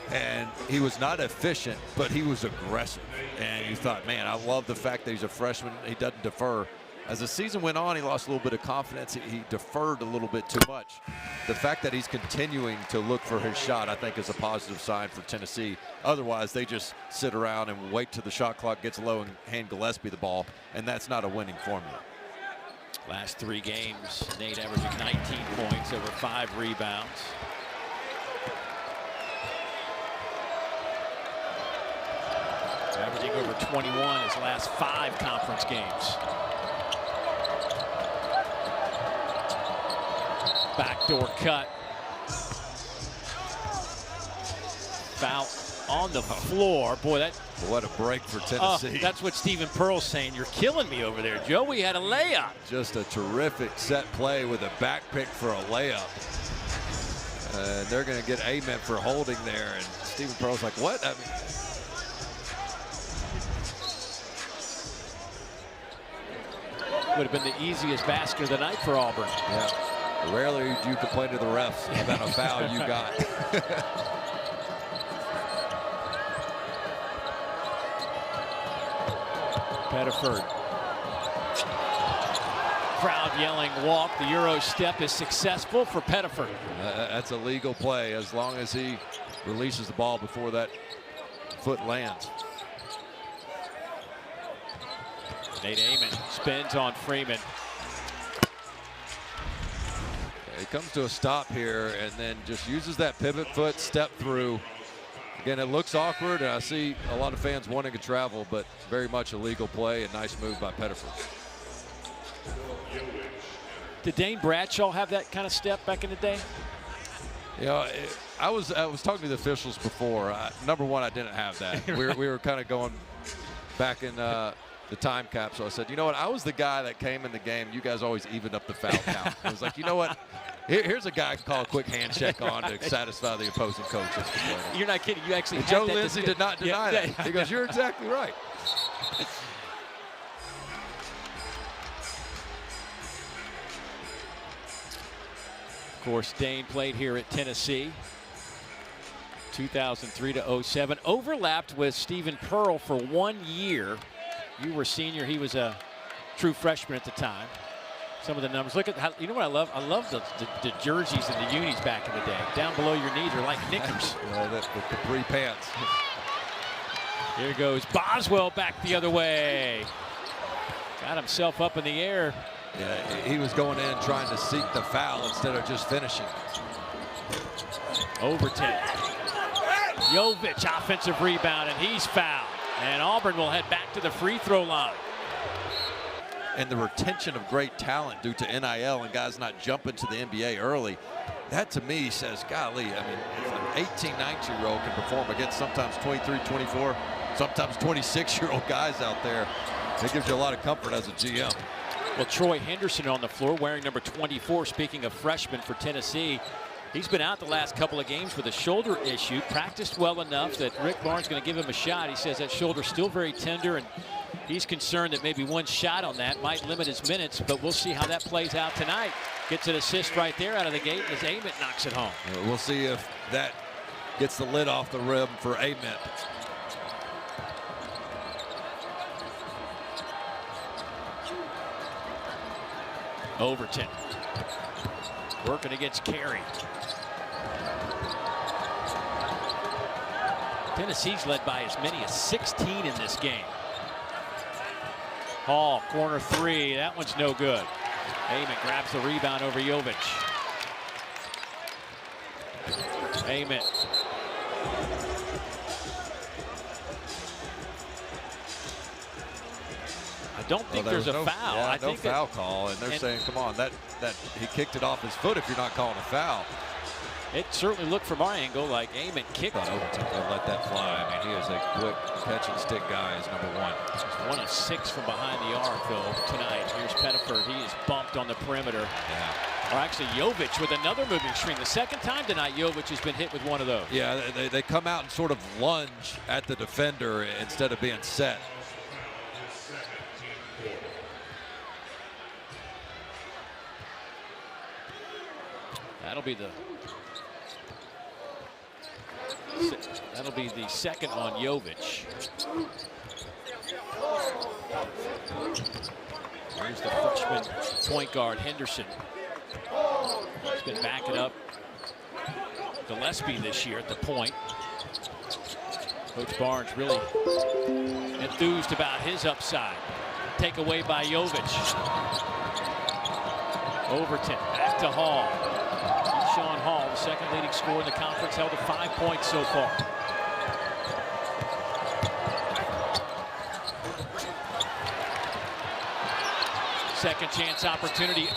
And he was not efficient, but he was aggressive. And you thought, man, I love the fact that he's a freshman. He doesn't defer. As the season went on, he lost a little bit of confidence. He deferred a little bit too much. The fact that he's continuing to look for his shot, I think, is a positive sign for Tennessee. Otherwise, they just sit around and wait till the shot clock gets low and hand Gillespie the ball, and that's not a winning formula. Last 3 games, Nate averaging 19 points, over 5 rebounds. Averaging over 21 his last 5 conference games. Backdoor cut. Foul on the floor. Boy, that. What a break for Tennessee. That's what Stephen Pearl's saying. You're killing me over there, Joe. We had a layup. Just a terrific set play with a back pick for a layup. They're going to get Ament for holding there, and Stephen Pearl's like, what? I mean, would have been the easiest basket of the night for Auburn. yeah. Rarely do you complain to the refs about a foul you got. Pettiford. Crowd yelling walk. The Euro step is successful for Pettiford. That's a legal play as long as he releases the ball before that foot lands. Nate Ament spins on Freeman. He comes to a stop here and then just uses that pivot foot, step through. Again, it looks awkward, and I see a lot of fans wanting to travel, but very much a legal play and nice move by Pettiford. Did Dane Bradshaw have that kind of step back in the day? You know, I was talking to the officials before. Number one, I didn't have that. We were kind of going back in the time capsule. I said, you know what? I was the guy that came in the game. You guys always evened up the foul count. I was like, you know what? Here's a guy I can call a quick hand check on to satisfy the opposing coaches. You're not kidding. You actually had Joe that Lindsay did not deny that. He goes, you're exactly right. Of course, Dane played here at Tennessee, 2003 to 07. Overlapped with Stephen Pearl for 1 year. You were senior. He was a true freshman at the time. Some of the numbers. Look at how, you know what I love? I love the jerseys and the unis back in the day. Down below your knees are like knickers. The capri pants. Here goes Boswell back the other way. Got himself up in the air. Yeah, he was going in trying to seek the foul instead of just finishing. Overton. Jovic offensive rebound, and he's fouled. And Auburn will head back to the free throw line. And the retention of great talent due to NIL and guys not jumping to the NBA early, that to me says, golly, I mean, if an 18, 19-year-old can perform against sometimes 23, 24, sometimes 26-year-old guys out there, it gives you a lot of comfort as a GM. Well, Troy Henderson on the floor wearing number 24, speaking of freshmen for Tennessee. He's been out the last couple of games with a shoulder issue, practiced well enough that Rick Barnes going to give him a shot. He says that shoulder's still very tender, and he's concerned that maybe one shot on that might limit his minutes, but we'll see how that plays out tonight. Gets an assist right there out of the gate as Ament knocks it home. We'll see if that gets the lid off the rim for Ament. Overton working against Carey. Tennessee's led by as many as 16 in this game. Hall, corner three. That one's no good. Ament grabs the rebound over Jovic. Ament. I don't think there's a foul. Yeah, I think no foul call, and they're saying, come on, that he kicked it off his foot if you're not calling a foul. It certainly looked from our angle like Ament kicked it. Overton could let that fly. I mean, he is a quick catch and stick guy, is number one. He's 1 of 6 from behind the arc, though, tonight. Here's Pettiford. He is bumped on the perimeter. Yeah. Or actually, Jovic with another moving screen. The second time tonight, Jovic has been hit with one of those. Yeah, they come out and sort of lunge at the defender instead of being set. That'll be the second on Jovic. Here's the freshman point guard, Henderson. He's been backing up Gillespie this year at the point. Coach Barnes really enthused about his upside. Take away by Jovic. Overton back to Hall. Sean Hall, the second leading scorer in the conference, held to 5 points so far. Second chance opportunity.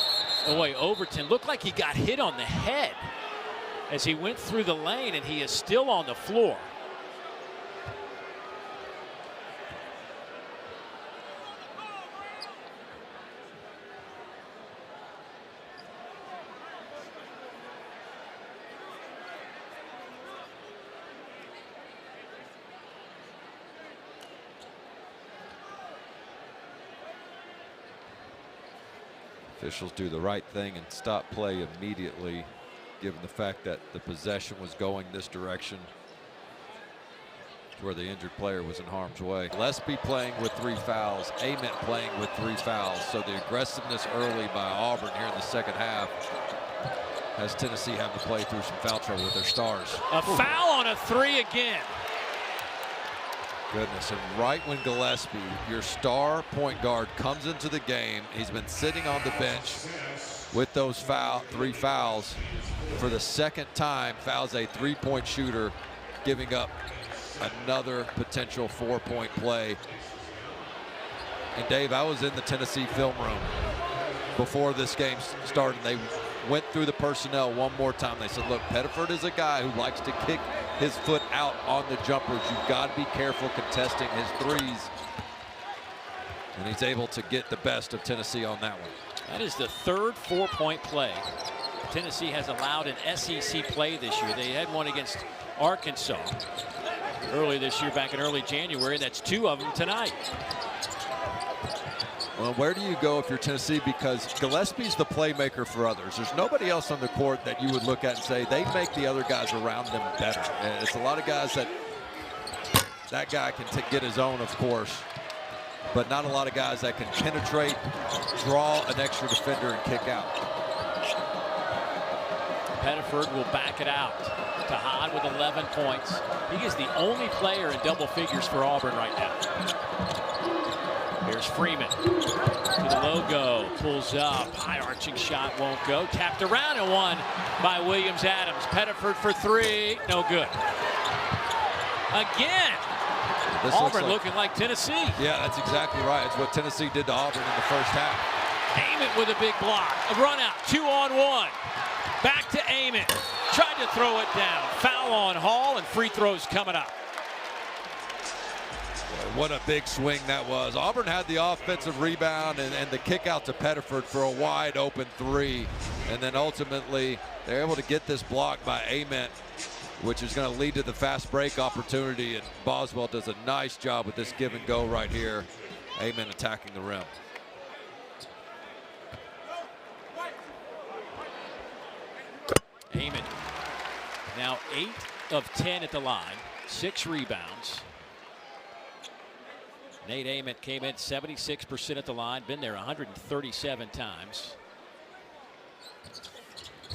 Oh, wait, Overton looked like he got hit on the head as he went through the lane, and he is still on the floor. Officials do the right thing and stop play immediately, given the fact that the possession was going this direction where the injured player was in harm's way. Gillespie playing with 3 fouls, Ament playing with 3 fouls. So the aggressiveness early by Auburn here in the second half has Tennessee having to play through some foul trouble with their stars. A foul on a 3 again. Goodness, and right when Gillespie, your star point guard, comes into the game, he's been sitting on the bench with those 3 fouls. For the second time, fouls a 3-point shooter, giving up another potential 4-point play. And Dave, I was in the Tennessee film room before this game started. They went through the personnel one more time. They said, look, Pettiford is a guy who likes to kick his foot out on the jumpers. You've got to be careful contesting his threes. And he's able to get the best of Tennessee on that one. That is the 3rd 4-point play Tennessee has allowed in SEC play this year. They had one against Arkansas early this year, back in early January. That's 2 of them tonight. Well, where do you go if you're Tennessee? Because Gillespie's the playmaker for others. There's nobody else on the court that you would look at and say they make the other guys around them better. And it's a lot of guys that guy can get his own, of course, but not a lot of guys that can penetrate, draw an extra defender, and kick out. Pettiford will back it out. Tahad with 11 points. He is the only player in double figures for Auburn right now. Here's Freeman to the logo, pulls up, high arching shot won't go, tapped around and won by Williams-Adams. Pettiford for 3, no good. Again, Auburn looking like Tennessee. Yeah, that's exactly right. It's what Tennessee did to Auburn in the first half. Ament with a big block, a run out, 2-on-1. Back to Ament, tried to throw it down. Foul on Hall, and free throws coming up. What a big swing that was. Auburn had the offensive rebound and the kick out to Pettiford for a wide open 3. And then ultimately they're able to get this block by Ament, which is going to lead to the fast break opportunity. And Boswell does a nice job with this give and go right here. Ament attacking the rim. Ament now 8 of 10 at the line, 6 rebounds. Nate Ament came in 76% at the line, been there 137 times.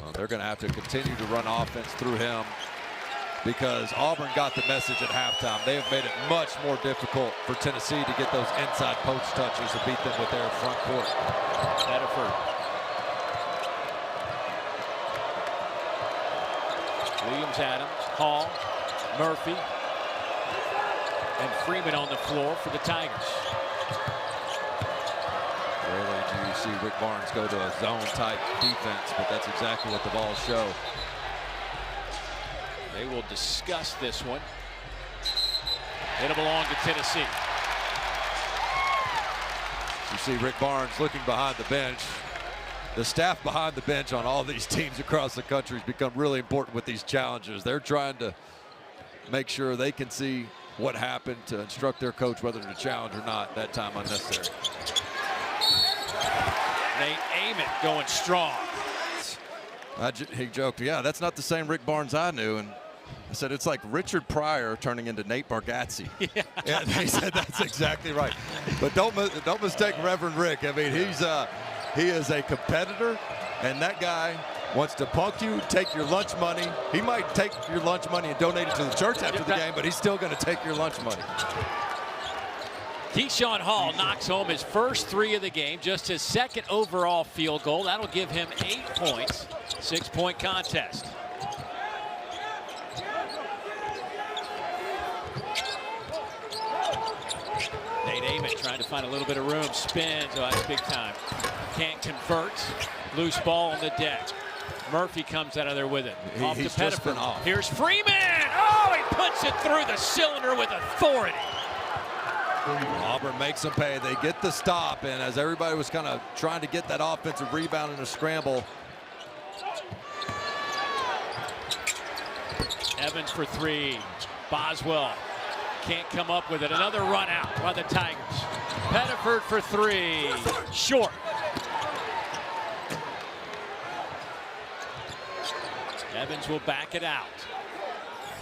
Well, they're going to have to continue to run offense through him because Auburn got the message at halftime. They have made it much more difficult for Tennessee to get those inside post touches to beat them with their front court. Pettiford. Williams-Adams, Hall, Murphy, and Freeman on the floor for the Tigers. Rarely do you see Rick Barnes go to a zone-type defense, but that's exactly what the balls show. They will discuss this one. It'll belong to Tennessee. You see Rick Barnes looking behind the bench. The staff behind the bench on all these teams across the country has become really important with these challenges. They're trying to make sure they can see what happened to instruct their coach whether to challenge or not. That time unnecessary. Nate Ament going strong. He joked, yeah, that's not the same Rick Barnes I knew. And I said, it's like Richard Pryor turning into Nate Bargatze. Yeah. Yeah, he said that's exactly right. But don't mistake Reverend Rick. I mean, he is a competitor, and that guy wants to punk you, take your lunch money. He might take your lunch money and donate it to the church after the game, but he's still going to take your lunch money. Keyshawn Hall knocks home his first 3 of the game, just his 2nd overall field goal. That'll give him 8 points, 6-point contest. Nate Ament trying to find a little bit of room, spins, oh, that's big time. Can't convert, loose ball on the deck. Murphy comes out of there with it. Off to Pettiford. Here's Freeman. Oh, he puts it through the cylinder with authority. Auburn makes them pay. They get the stop, and as everybody was kind of trying to get that offensive rebound in a scramble. Evans for 3. Boswell can't come up with it. Another run out by the Tigers. Pettiford for 3. Short. Evans will back it out.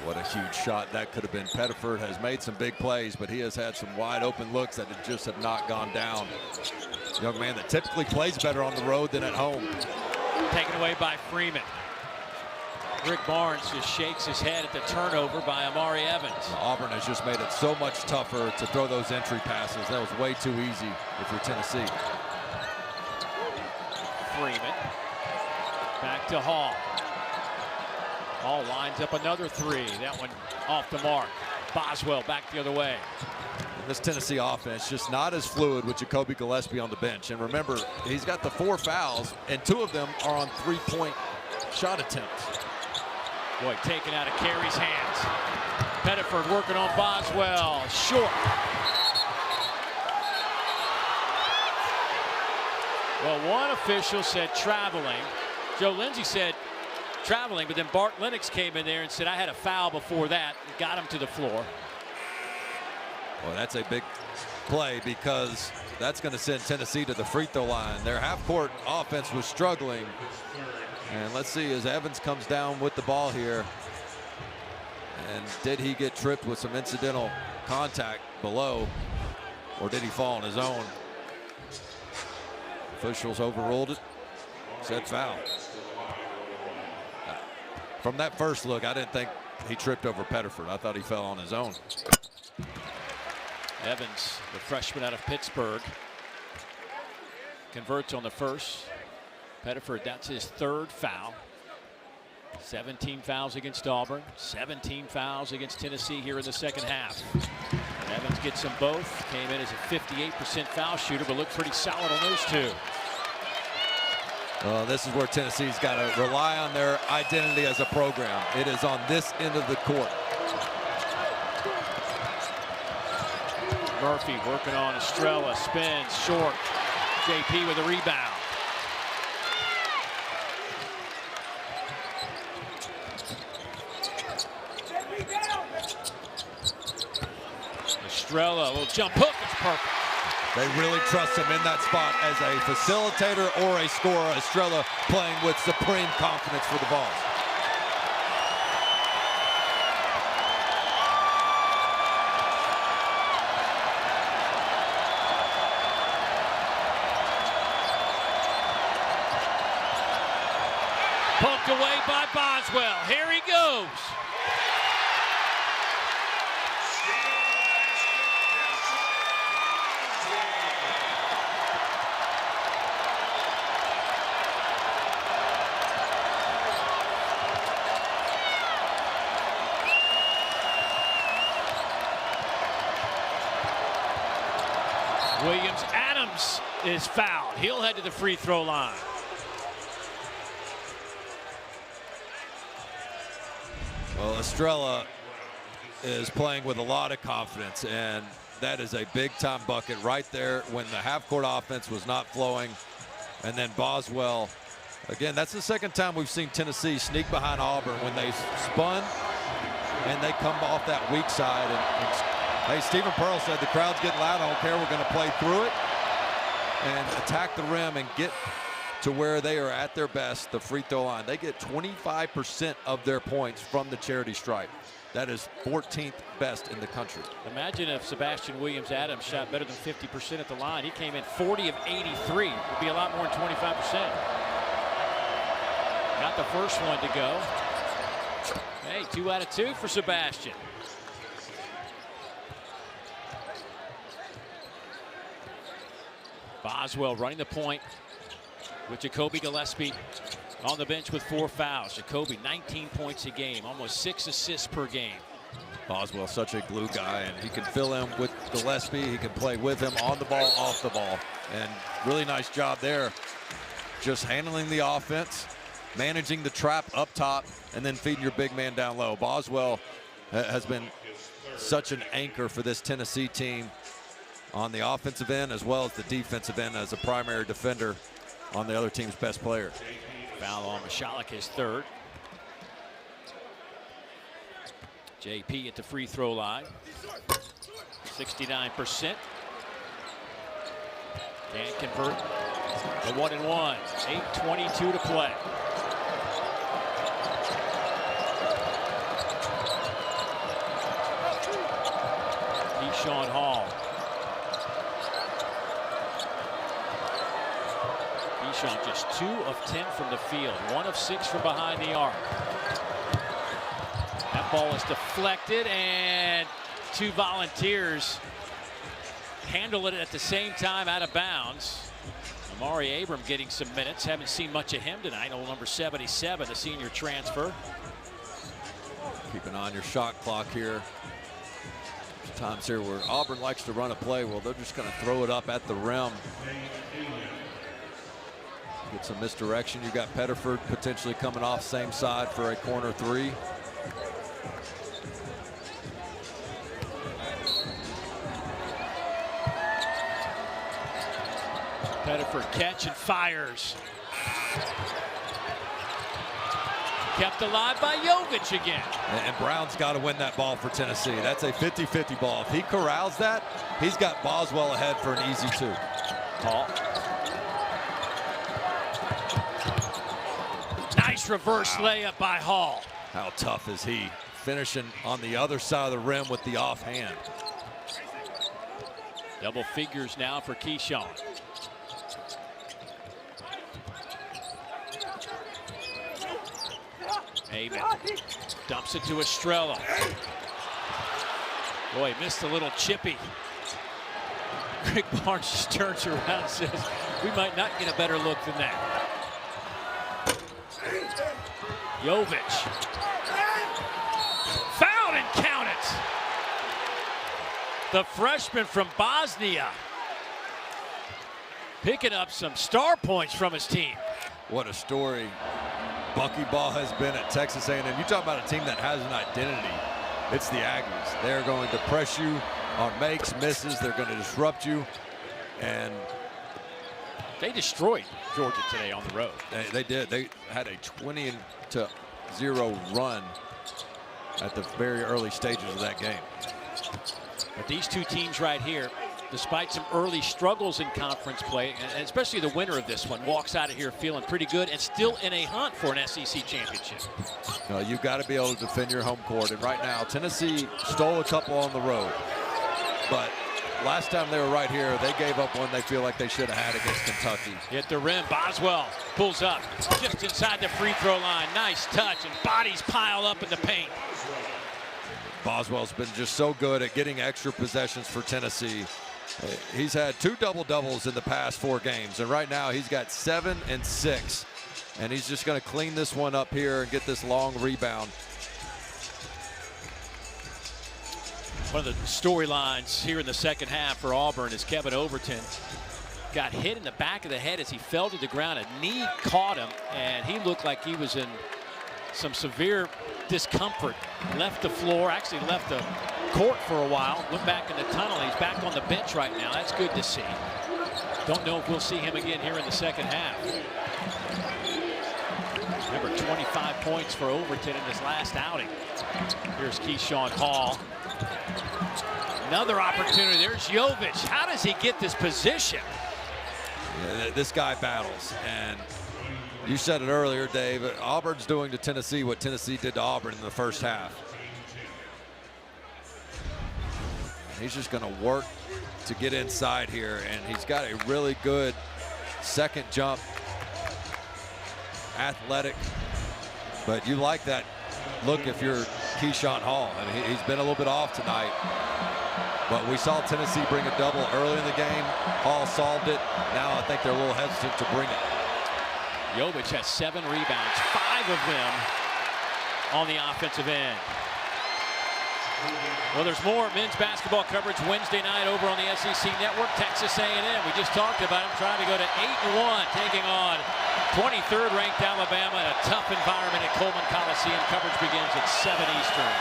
What a huge shot that could have been. Pettiford has made some big plays, but he has had some wide open looks that just have not gone down. Young man that typically plays better on the road than at home. Taken away by Freeman. Rick Barnes just shakes his head at the turnover by Amari Evans. Auburn has just made it so much tougher to throw those entry passes. That was way too easy if you're Tennessee. Freeman. Back to Hall. Hall lines up another three. That one off the mark. Boswell back the other way. And this Tennessee offense just not as fluid with Jacoby Gillespie on the bench. And remember, he's got the 4 fouls, and 2 of them are on 3-point shot attempts. Boy, taken out of Carey's hands. Pettiford working on Boswell. Short. Well, one official said traveling. Joe Lindsay said traveling, but then Bart Lennox came in there and said, I had a foul before that. Got him to the floor. Well, that's a big play because that's going to send Tennessee to the free throw line. Their half-court offense was struggling. And let's see as Evans comes down with the ball here. And did he get tripped with some incidental contact below, or did he fall on his own? Officials overruled it, said foul. From that first look, I didn't think he tripped over Pettiford. I thought he fell on his own. Evans, the freshman out of Pittsburgh, converts on the first. Pettiford, that's his 3rd foul. 17 fouls against Auburn, 17 fouls against Tennessee here in the second half. Evans gets them both. Came in as a 58% foul shooter, but looked pretty solid on those 2. This is where Tennessee's got to rely on their identity as a program. It is on this end of the court. Murphy working on Estrella, spins short. JP with a rebound. Estrella, a little jump hook, it's perfect. They really trust him in that spot as a facilitator or a scorer. Estrella playing with supreme confidence for the balls. Poked away by Boswell. Here he goes. Williams-Adams is fouled. He'll head to the free throw line. Well, Estrella is playing with a lot of confidence, and that is a big-time bucket right there when the half-court offense was not flowing. And then Boswell, again, that's the second time we've seen Tennessee sneak behind Auburn when they spun and they come off that weak side. And hey, Stephen Pearl said the crowd's getting loud. I don't care. We're going to play through it and attack the rim and get to where they are at their best, the free throw line. They get 25% of their points from the charity stripe. That is 14th best in the country. Imagine if Sebastian Williams-Adams shot better than 50% at the line. He came in 40 of 83. It would be a lot more than 25%. Got the first one to go. Hey, 2 out of 2 for Sebastian. Boswell running the point with Jacoby Gillespie on the bench with 4 fouls. Jacoby 19 points a game, almost 6 assists per game. Boswell, such a glue guy, and he can fill in with Gillespie. He can play with him on the ball, off the ball, and really nice job there. Just handling the offense, managing the trap up top, and then feeding your big man down low. Boswell has been such an anchor for this Tennessee team on the offensive end as well as the defensive end as a primary defender on the other team's best player. Foul on Michalek, his 3rd. JP at the free throw line. 69%. Can't convert. The 1-and-1. 8:22 to play. Keyshawn just 2 of 10 from the field, 1 of 6 from behind the arc. That ball is deflected, and 2 Volunteers handle it at the same time out of bounds. Amari Abram getting some minutes. Haven't seen much of him tonight. Old number 77, the senior transfer. Keep an eye on your shot clock here. There's times here where Auburn likes to run a play. Well, they're just going to throw it up at the rim. Get some misdirection. You got Pettiford potentially coming off same side for a corner 3. Pettiford catch and fires. Kept alive by Jovic again. And Brown's got to win that ball for Tennessee. That's a 50-50 ball. If he corrals that, he's got Boswell ahead for an easy 2. Hall. Nice reverse layup by Hall. How tough is he? Finishing on the other side of the rim with the offhand. Double figures now for Keyshawn. Amen. Dumps it to Estrella. Boy, missed a little chippy. Greg Barnes just turns around and says, we might not get a better look than that. Jovic. Fouled and count it. The freshman from Bosnia picking up some star points from his team. What a story buckyball has been at Texas A&M. You talk about a team that has an identity. It's the Aggies. They're going to press you on makes, misses. They're going to disrupt you. And they destroyed Georgia today on the road. They did. They had a 20-0 run at the very early stages of that game. But these 2 teams right here, despite some early struggles in conference play, and especially the winner of this one, walks out of here feeling pretty good and still in a hunt for an SEC championship. You've got to be able to defend your home court. And right now, Tennessee stole a couple on the road. But last time they were right here, they gave up one they feel like they should have had against Kentucky. Hit the rim. Boswell pulls up just inside the free throw line. Nice touch, and bodies pile up in the paint. Boswell's been just so good at getting extra possessions for Tennessee. He's had 2 double-doubles in the past 4 games, and right now he's got 7 and 6. And he's just going to clean this one up here and get this long rebound. One of the storylines here in the second half for Auburn is Kevin Overton got hit in the back of the head as he fell to the ground. A knee caught him, and he looked like he was in some severe discomfort. Left the floor, actually left the court for a while, went back in the tunnel. He's back on the bench right now. That's good to see. Don't know if we'll see him again here in the second half. Remember, 25 points for Overton in his last outing. Here's Keyshawn Hall. Another opportunity. There's Jovic. How does he get this position? Yeah, this guy battles, and you said it earlier, Dave. Auburn's doing to Tennessee what Tennessee did to Auburn in the first half. And he's just going to work to get inside here, and he's got a really good second jump. Athletic, but you like that look if you're Keyshawn Hall. I mean, he's been a little bit off tonight, but we saw Tennessee bring a double early in the game. Hall solved it. Now I think they're a little hesitant to bring it. Jovic has 7 rebounds, 5 of them on the offensive end. Well, there's more men's basketball coverage Wednesday night over on the SEC Network. Texas A&M, we just talked about them trying to go to 8-1, taking on 23rd ranked Alabama in a tough environment at Coleman Coliseum. Coverage begins at 7 Eastern.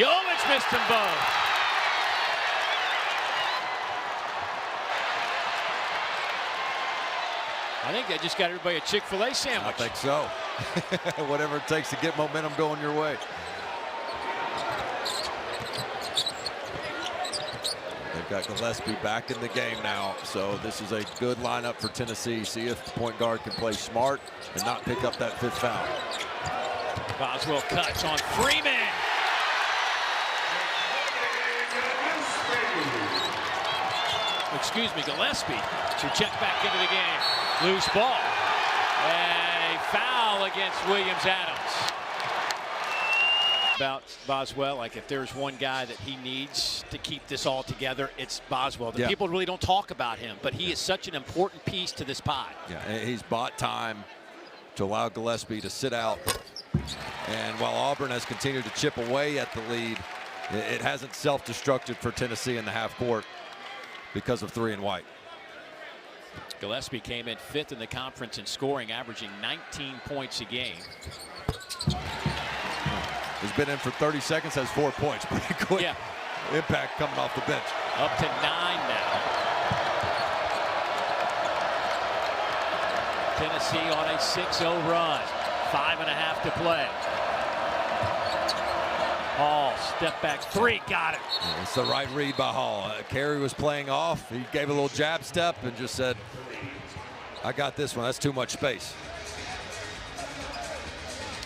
Jovic missed them both. I think they just got everybody a Chick-fil-A sandwich. I think so. Whatever it takes to get momentum going your way. They've got Gillespie back in the game now, so this is a good lineup for Tennessee. See if the point guard can play smart and not pick up that 5th foul. Boswell cuts on Freeman. Gillespie to check back into the game. Loose ball. And a foul against Williams-Adams. About Boswell, like if there's one guy that he needs to keep this all together, it's Boswell. The people really don't talk about him, but he is such an important piece to this pie. Yeah, he's bought time to allow Gillespie to sit out. And while Auburn has continued to chip away at the lead, it hasn't self-destructed for Tennessee in the half court because of 3 and white. Gillespie came in 5th in the conference in scoring, averaging 19 points a game. He's been in for 30 seconds, has 4 points. Pretty quick impact coming off the bench. Up to 9 now. Tennessee on a 6-0 run. 5.5 to play. Hall, step back 3, got it. It's the right read by Hall. Carey was playing off. He gave a little jab step and just said, I got this one. That's too much space.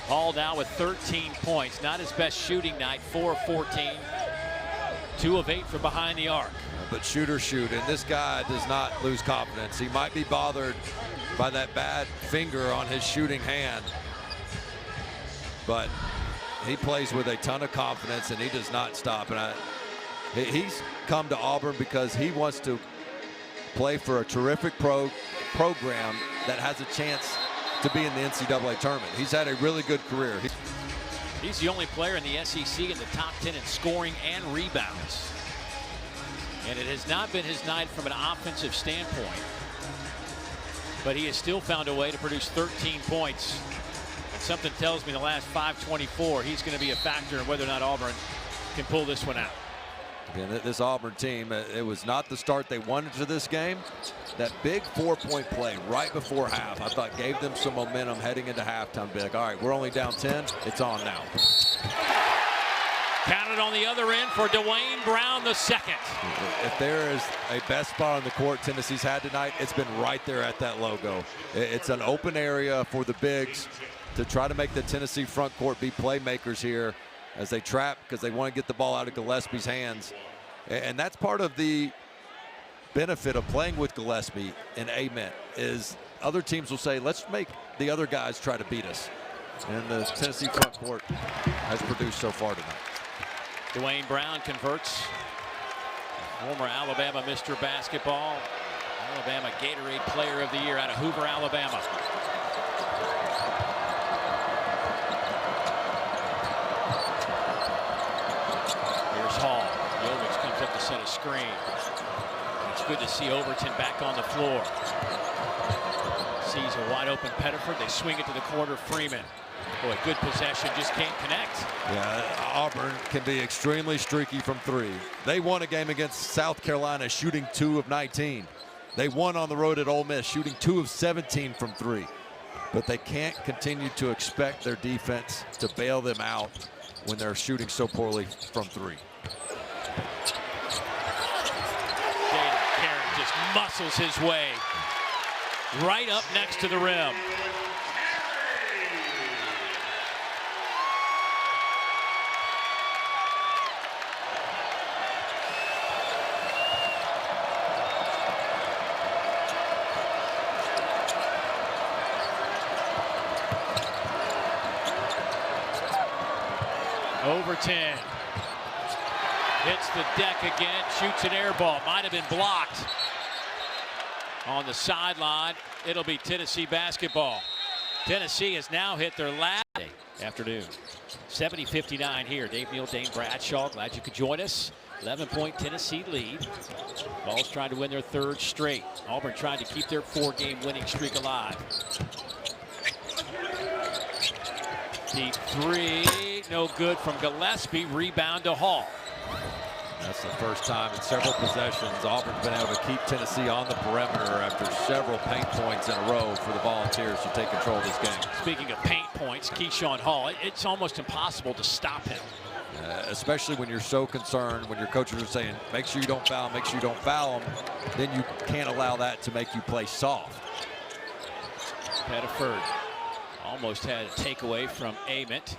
Hall now with 13 points. Not his best shooting night. 4 of 14. 2 of 8 from behind the arc. But shooters shoot, and this guy does not lose confidence. He might be bothered by that bad finger on his shooting hand, but he plays with a ton of confidence, and he does not stop. And he's come to Auburn because he wants to play for a terrific program that has a chance to be in the NCAA tournament. He's had a really good career. He's the only player in the SEC in the top 10 in scoring and rebounds. And it has not been his night from an offensive standpoint, but he has still found a way to produce 13 points. And something tells me in the last 5:24, he's going to be a factor in whether or not Auburn can pull this one out. Again, this Auburn team, it was not the start they wanted to this game. That big 4-point play right before half, I thought gave them some momentum heading into halftime. Be like, all right, we're only down 10. It's on now. Counted on the other end for Dwayne Brown the second. If there is a best spot on the court Tennessee's had tonight, it's been right there at that logo. It's an open area for the bigs to try to make the Tennessee front court be playmakers here as they trap, because they want to get the ball out of Gillespie's hands. And that's part of the benefit of playing with Gillespie and Ament, is other teams will say, let's make the other guys try to beat us. And the Tennessee front court has produced so far tonight. Dwayne Brown converts. Former Alabama Mr. Basketball. Alabama Gatorade Player of the Year out of Hoover, Alabama. Here's Hall. Jovic comes up to set a screen. And it's good to see Overton back on the floor. Sees a wide open Pettiford. They swing it to the corner. Freeman. Boy, good possession, just can't connect. Yeah, Auburn can be extremely streaky from 3. They won a game against South Carolina shooting 2 of 19. They won on the road at Ole Miss shooting 2 of 17 from 3. But they can't continue to expect their defense to bail them out when they're shooting so poorly from 3. Jalen Carey just muscles his way right up next to the rim. Overton hits the deck again, shoots an air ball. Might have been blocked on the sideline. It'll be Tennessee basketball. Tennessee has now hit their last afternoon. 70-59 here. Dave Neal, Dane Bradshaw, glad you could join us. 11-point Tennessee lead. Vols trying to win their 3rd straight. Auburn trying to keep their 4-game winning streak alive. Deep 3, no good from Gillespie. Rebound to Hall. That's the first time in several possessions Auburn's been able to keep Tennessee on the perimeter after several paint points in a row for the Volunteers to take control of this game. Speaking of paint points, Keyshawn Hall, it's almost impossible to stop him. Especially when you're so concerned, when your coaches are saying, make sure you don't foul, make sure you don't foul them, then you can't allow that to make you play soft. Pettiford almost had a takeaway from Ament.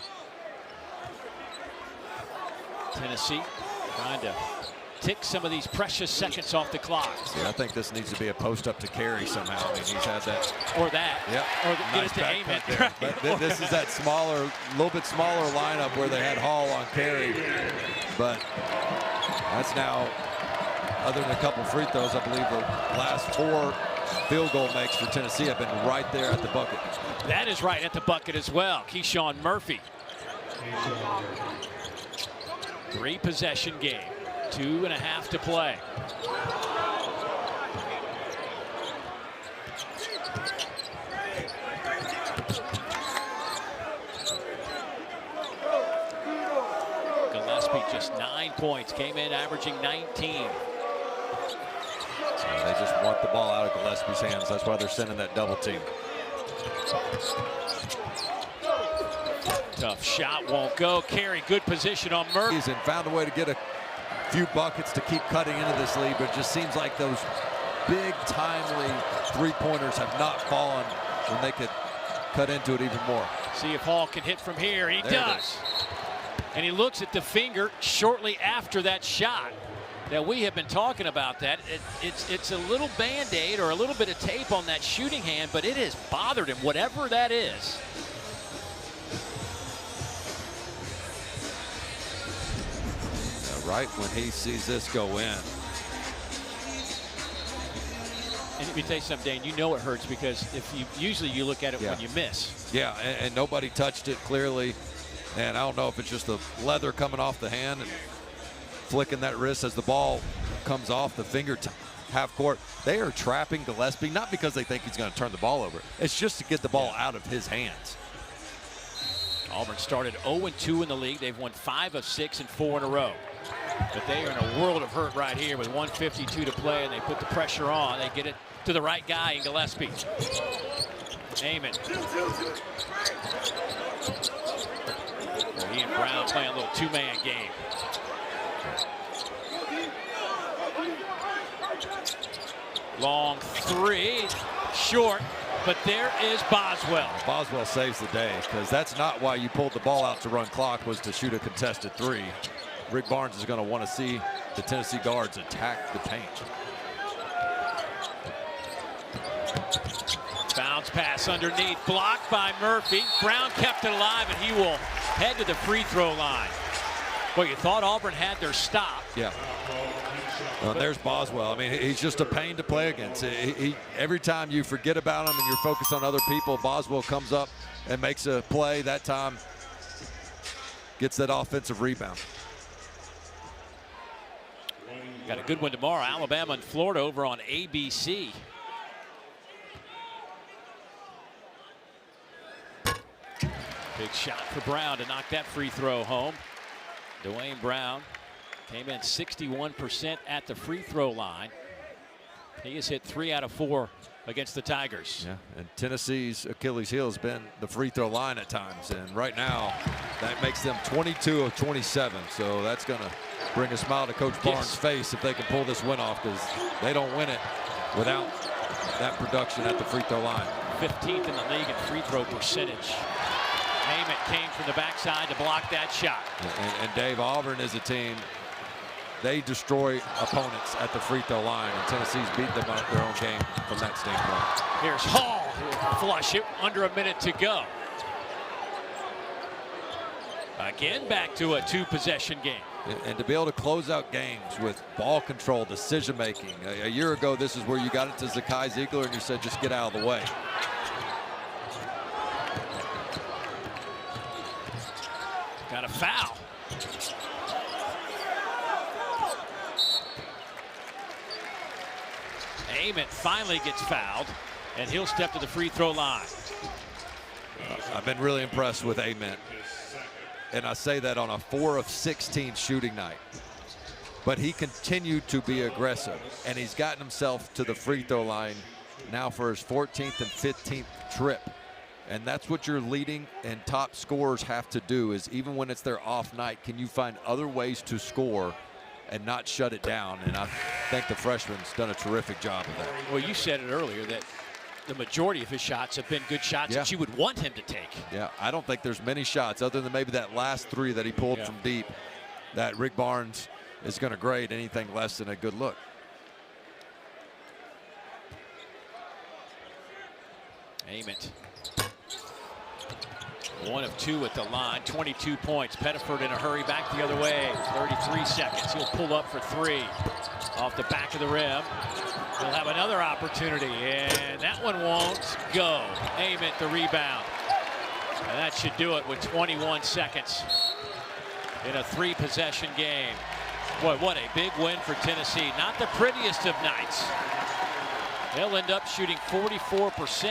Tennessee trying to tick some of these precious seconds off the clock. See, I think this needs to be a post up to carry somehow. I mean, he's had that. Or that. Yep. Or get Nice it to back Amen. cut there. But this is that smaller, little bit smaller lineup where they had Hall on carry. But that's now, other than a couple free throws, I believe the last 4 field goal makes for Tennessee have been right there at the bucket. That is right at the bucket as well. Keyshawn Murphy. 3-possession game. 2.5 to play. Gillespie just 9 points. Came in averaging 19. So they just want the ball out of Gillespie's hands. That's why they're sending that double team. Tough shot, won't go. Carey, good position on Murphy. And found a way to get a few buckets to keep cutting into this lead, but it just seems like those big, timely three-pointers have not fallen when they could cut into it even more. See if Hall can hit from here. He does. And he looks at the finger shortly after that shot. Now, we have been talking about that. It's a little Band-Aid or a little bit of tape on that shooting hand, but it has bothered him, whatever that is. Right when he sees this go in. And let me tell you something, Dane, you know it hurts because if you usually you look at it when you miss. Yeah, and nobody touched it clearly. And I don't know if it's just the leather coming off the hand and flicking that wrist as the ball comes off the finger half court. They are trapping Gillespie, not because they think he's going to turn the ball over. It's just to get the ball out of his hands. Auburn started 0-2 in the league. They've won 5 of 6 and 4 in a row. But they are in a world of hurt right here with 1:52 to play, and they put the pressure on. They get it to the right guy in Gillespie. Amen. He and Brown playing a little 2-man game. Long 3, short, but there is Boswell. Boswell saves the day because that's not why you pulled the ball out to run clock, was to shoot a contested 3. Rick Barnes is going to want to see the Tennessee guards attack the paint. Bounce pass underneath, blocked by Murphy. Brown kept it alive, and he will head to the free throw line. Well, you thought Auburn had their stop. Yeah. Well, there's Boswell. I mean, he's just a pain to play against. Every time you forget about him and you're focused on other people, Boswell comes up and makes a play. That time gets that offensive rebound. Got a good one tomorrow. Alabama and Florida over on ABC. Big shot for Brown to knock that free throw home. Dwayne Brown came in 61% at the free throw line. He has hit 3 out of 4 against the Tigers. Yeah, and Tennessee's Achilles heel has been the free throw line at times, and right now that makes them 22 of 27. So that's going to bring a smile to Coach Barnes' face if they can pull this win off, because they don't win it without that production at the free throw line. 15th in the league in free throw percentage. Ament came from the backside to block that shot. And Dave, Auburn is a team, they destroy opponents at the free throw line, and Tennessee's beat them out their own game from that standpoint. Here's Hall, flush it, under a minute to go. Again, back to a 2-possession game. And to be able to close out games with ball control, decision making. A year ago, this is where you got it to Zakai Ziegler and you said, just get out of the way. Got a foul. Ament finally gets fouled, and he'll step to the free throw line. I've been really impressed with Ament, and I say that on a 4 of 16 shooting night. But he continued to be aggressive, and he's gotten himself to the free throw line now for his 14th and 15th trip. And that's what your leading and top scorers have to do, is even when it's their off night, can you find other ways to score and not shut it down? And I think the freshman's done a terrific job of that. Well, you said it earlier that the majority of his shots have been good shots that you would want him to take. Yeah, I don't think there's many shots other than maybe that last 3 that he pulled from deep that Rick Barnes is going to grade anything less than a good look. Ament. 1 of 2 at the line, 22 points. Pettiford in a hurry back the other way. 33 seconds. He'll pull up for 3 off the back of the rim. He'll have another opportunity, and that one won't go. Ament the rebound. And that should do it with 21 seconds in a 3-possession game. Boy, what a big win for Tennessee. Not the prettiest of nights. They'll end up shooting 44%.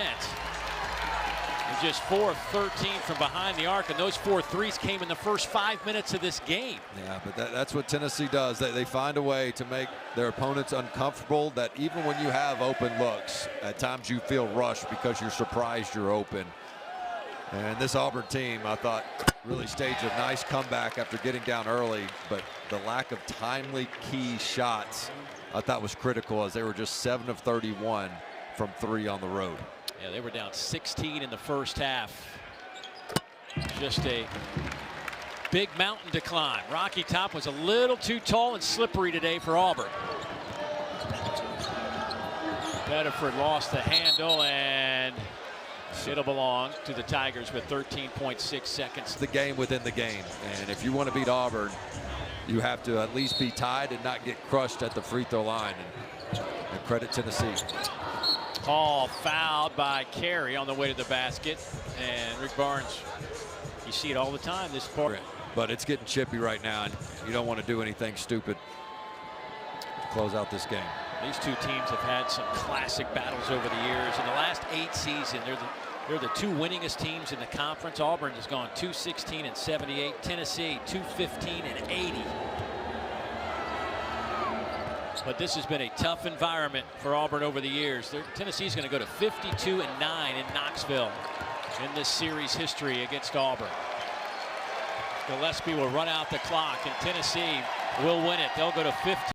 And just 4 of 13 from behind the arc, and those 4 threes came in the first 5 minutes of this game. Yeah, but that's what Tennessee does. They find a way to make their opponents uncomfortable, that even when you have open looks, at times you feel rushed because you're surprised you're open. And this Auburn team, I thought, really staged a nice comeback after getting down early, but the lack of timely key shots I thought was critical, as they were just 7 of 31 from 3 on the road. Yeah, they were down 16 in the first half. Just a big mountain to climb. Rocky Top was a little too tall and slippery today for Auburn. Pettiford lost the handle, and it'll belong to the Tigers with 13.6 seconds. The game within the game, and if you want to beat Auburn, you have to at least be tied and not get crushed at the free throw line. And credit Tennessee. Hall fouled by Carey on the way to the basket, and Rick Barnes, you see it all the time this part. But it's getting chippy right now, and you don't want to do anything stupid to close out this game. These two teams have had some classic battles over the years. In the last 8 seasons, they're the 2 winningest teams in the conference. Auburn has gone 216 and 78. Tennessee 215 and 80. But this has been a tough environment for Auburn over the years. Tennessee's going to go to 52 and 9 in Knoxville in this series history against Auburn. Gillespie will run out the clock, and Tennessee will win it. They'll go to 15.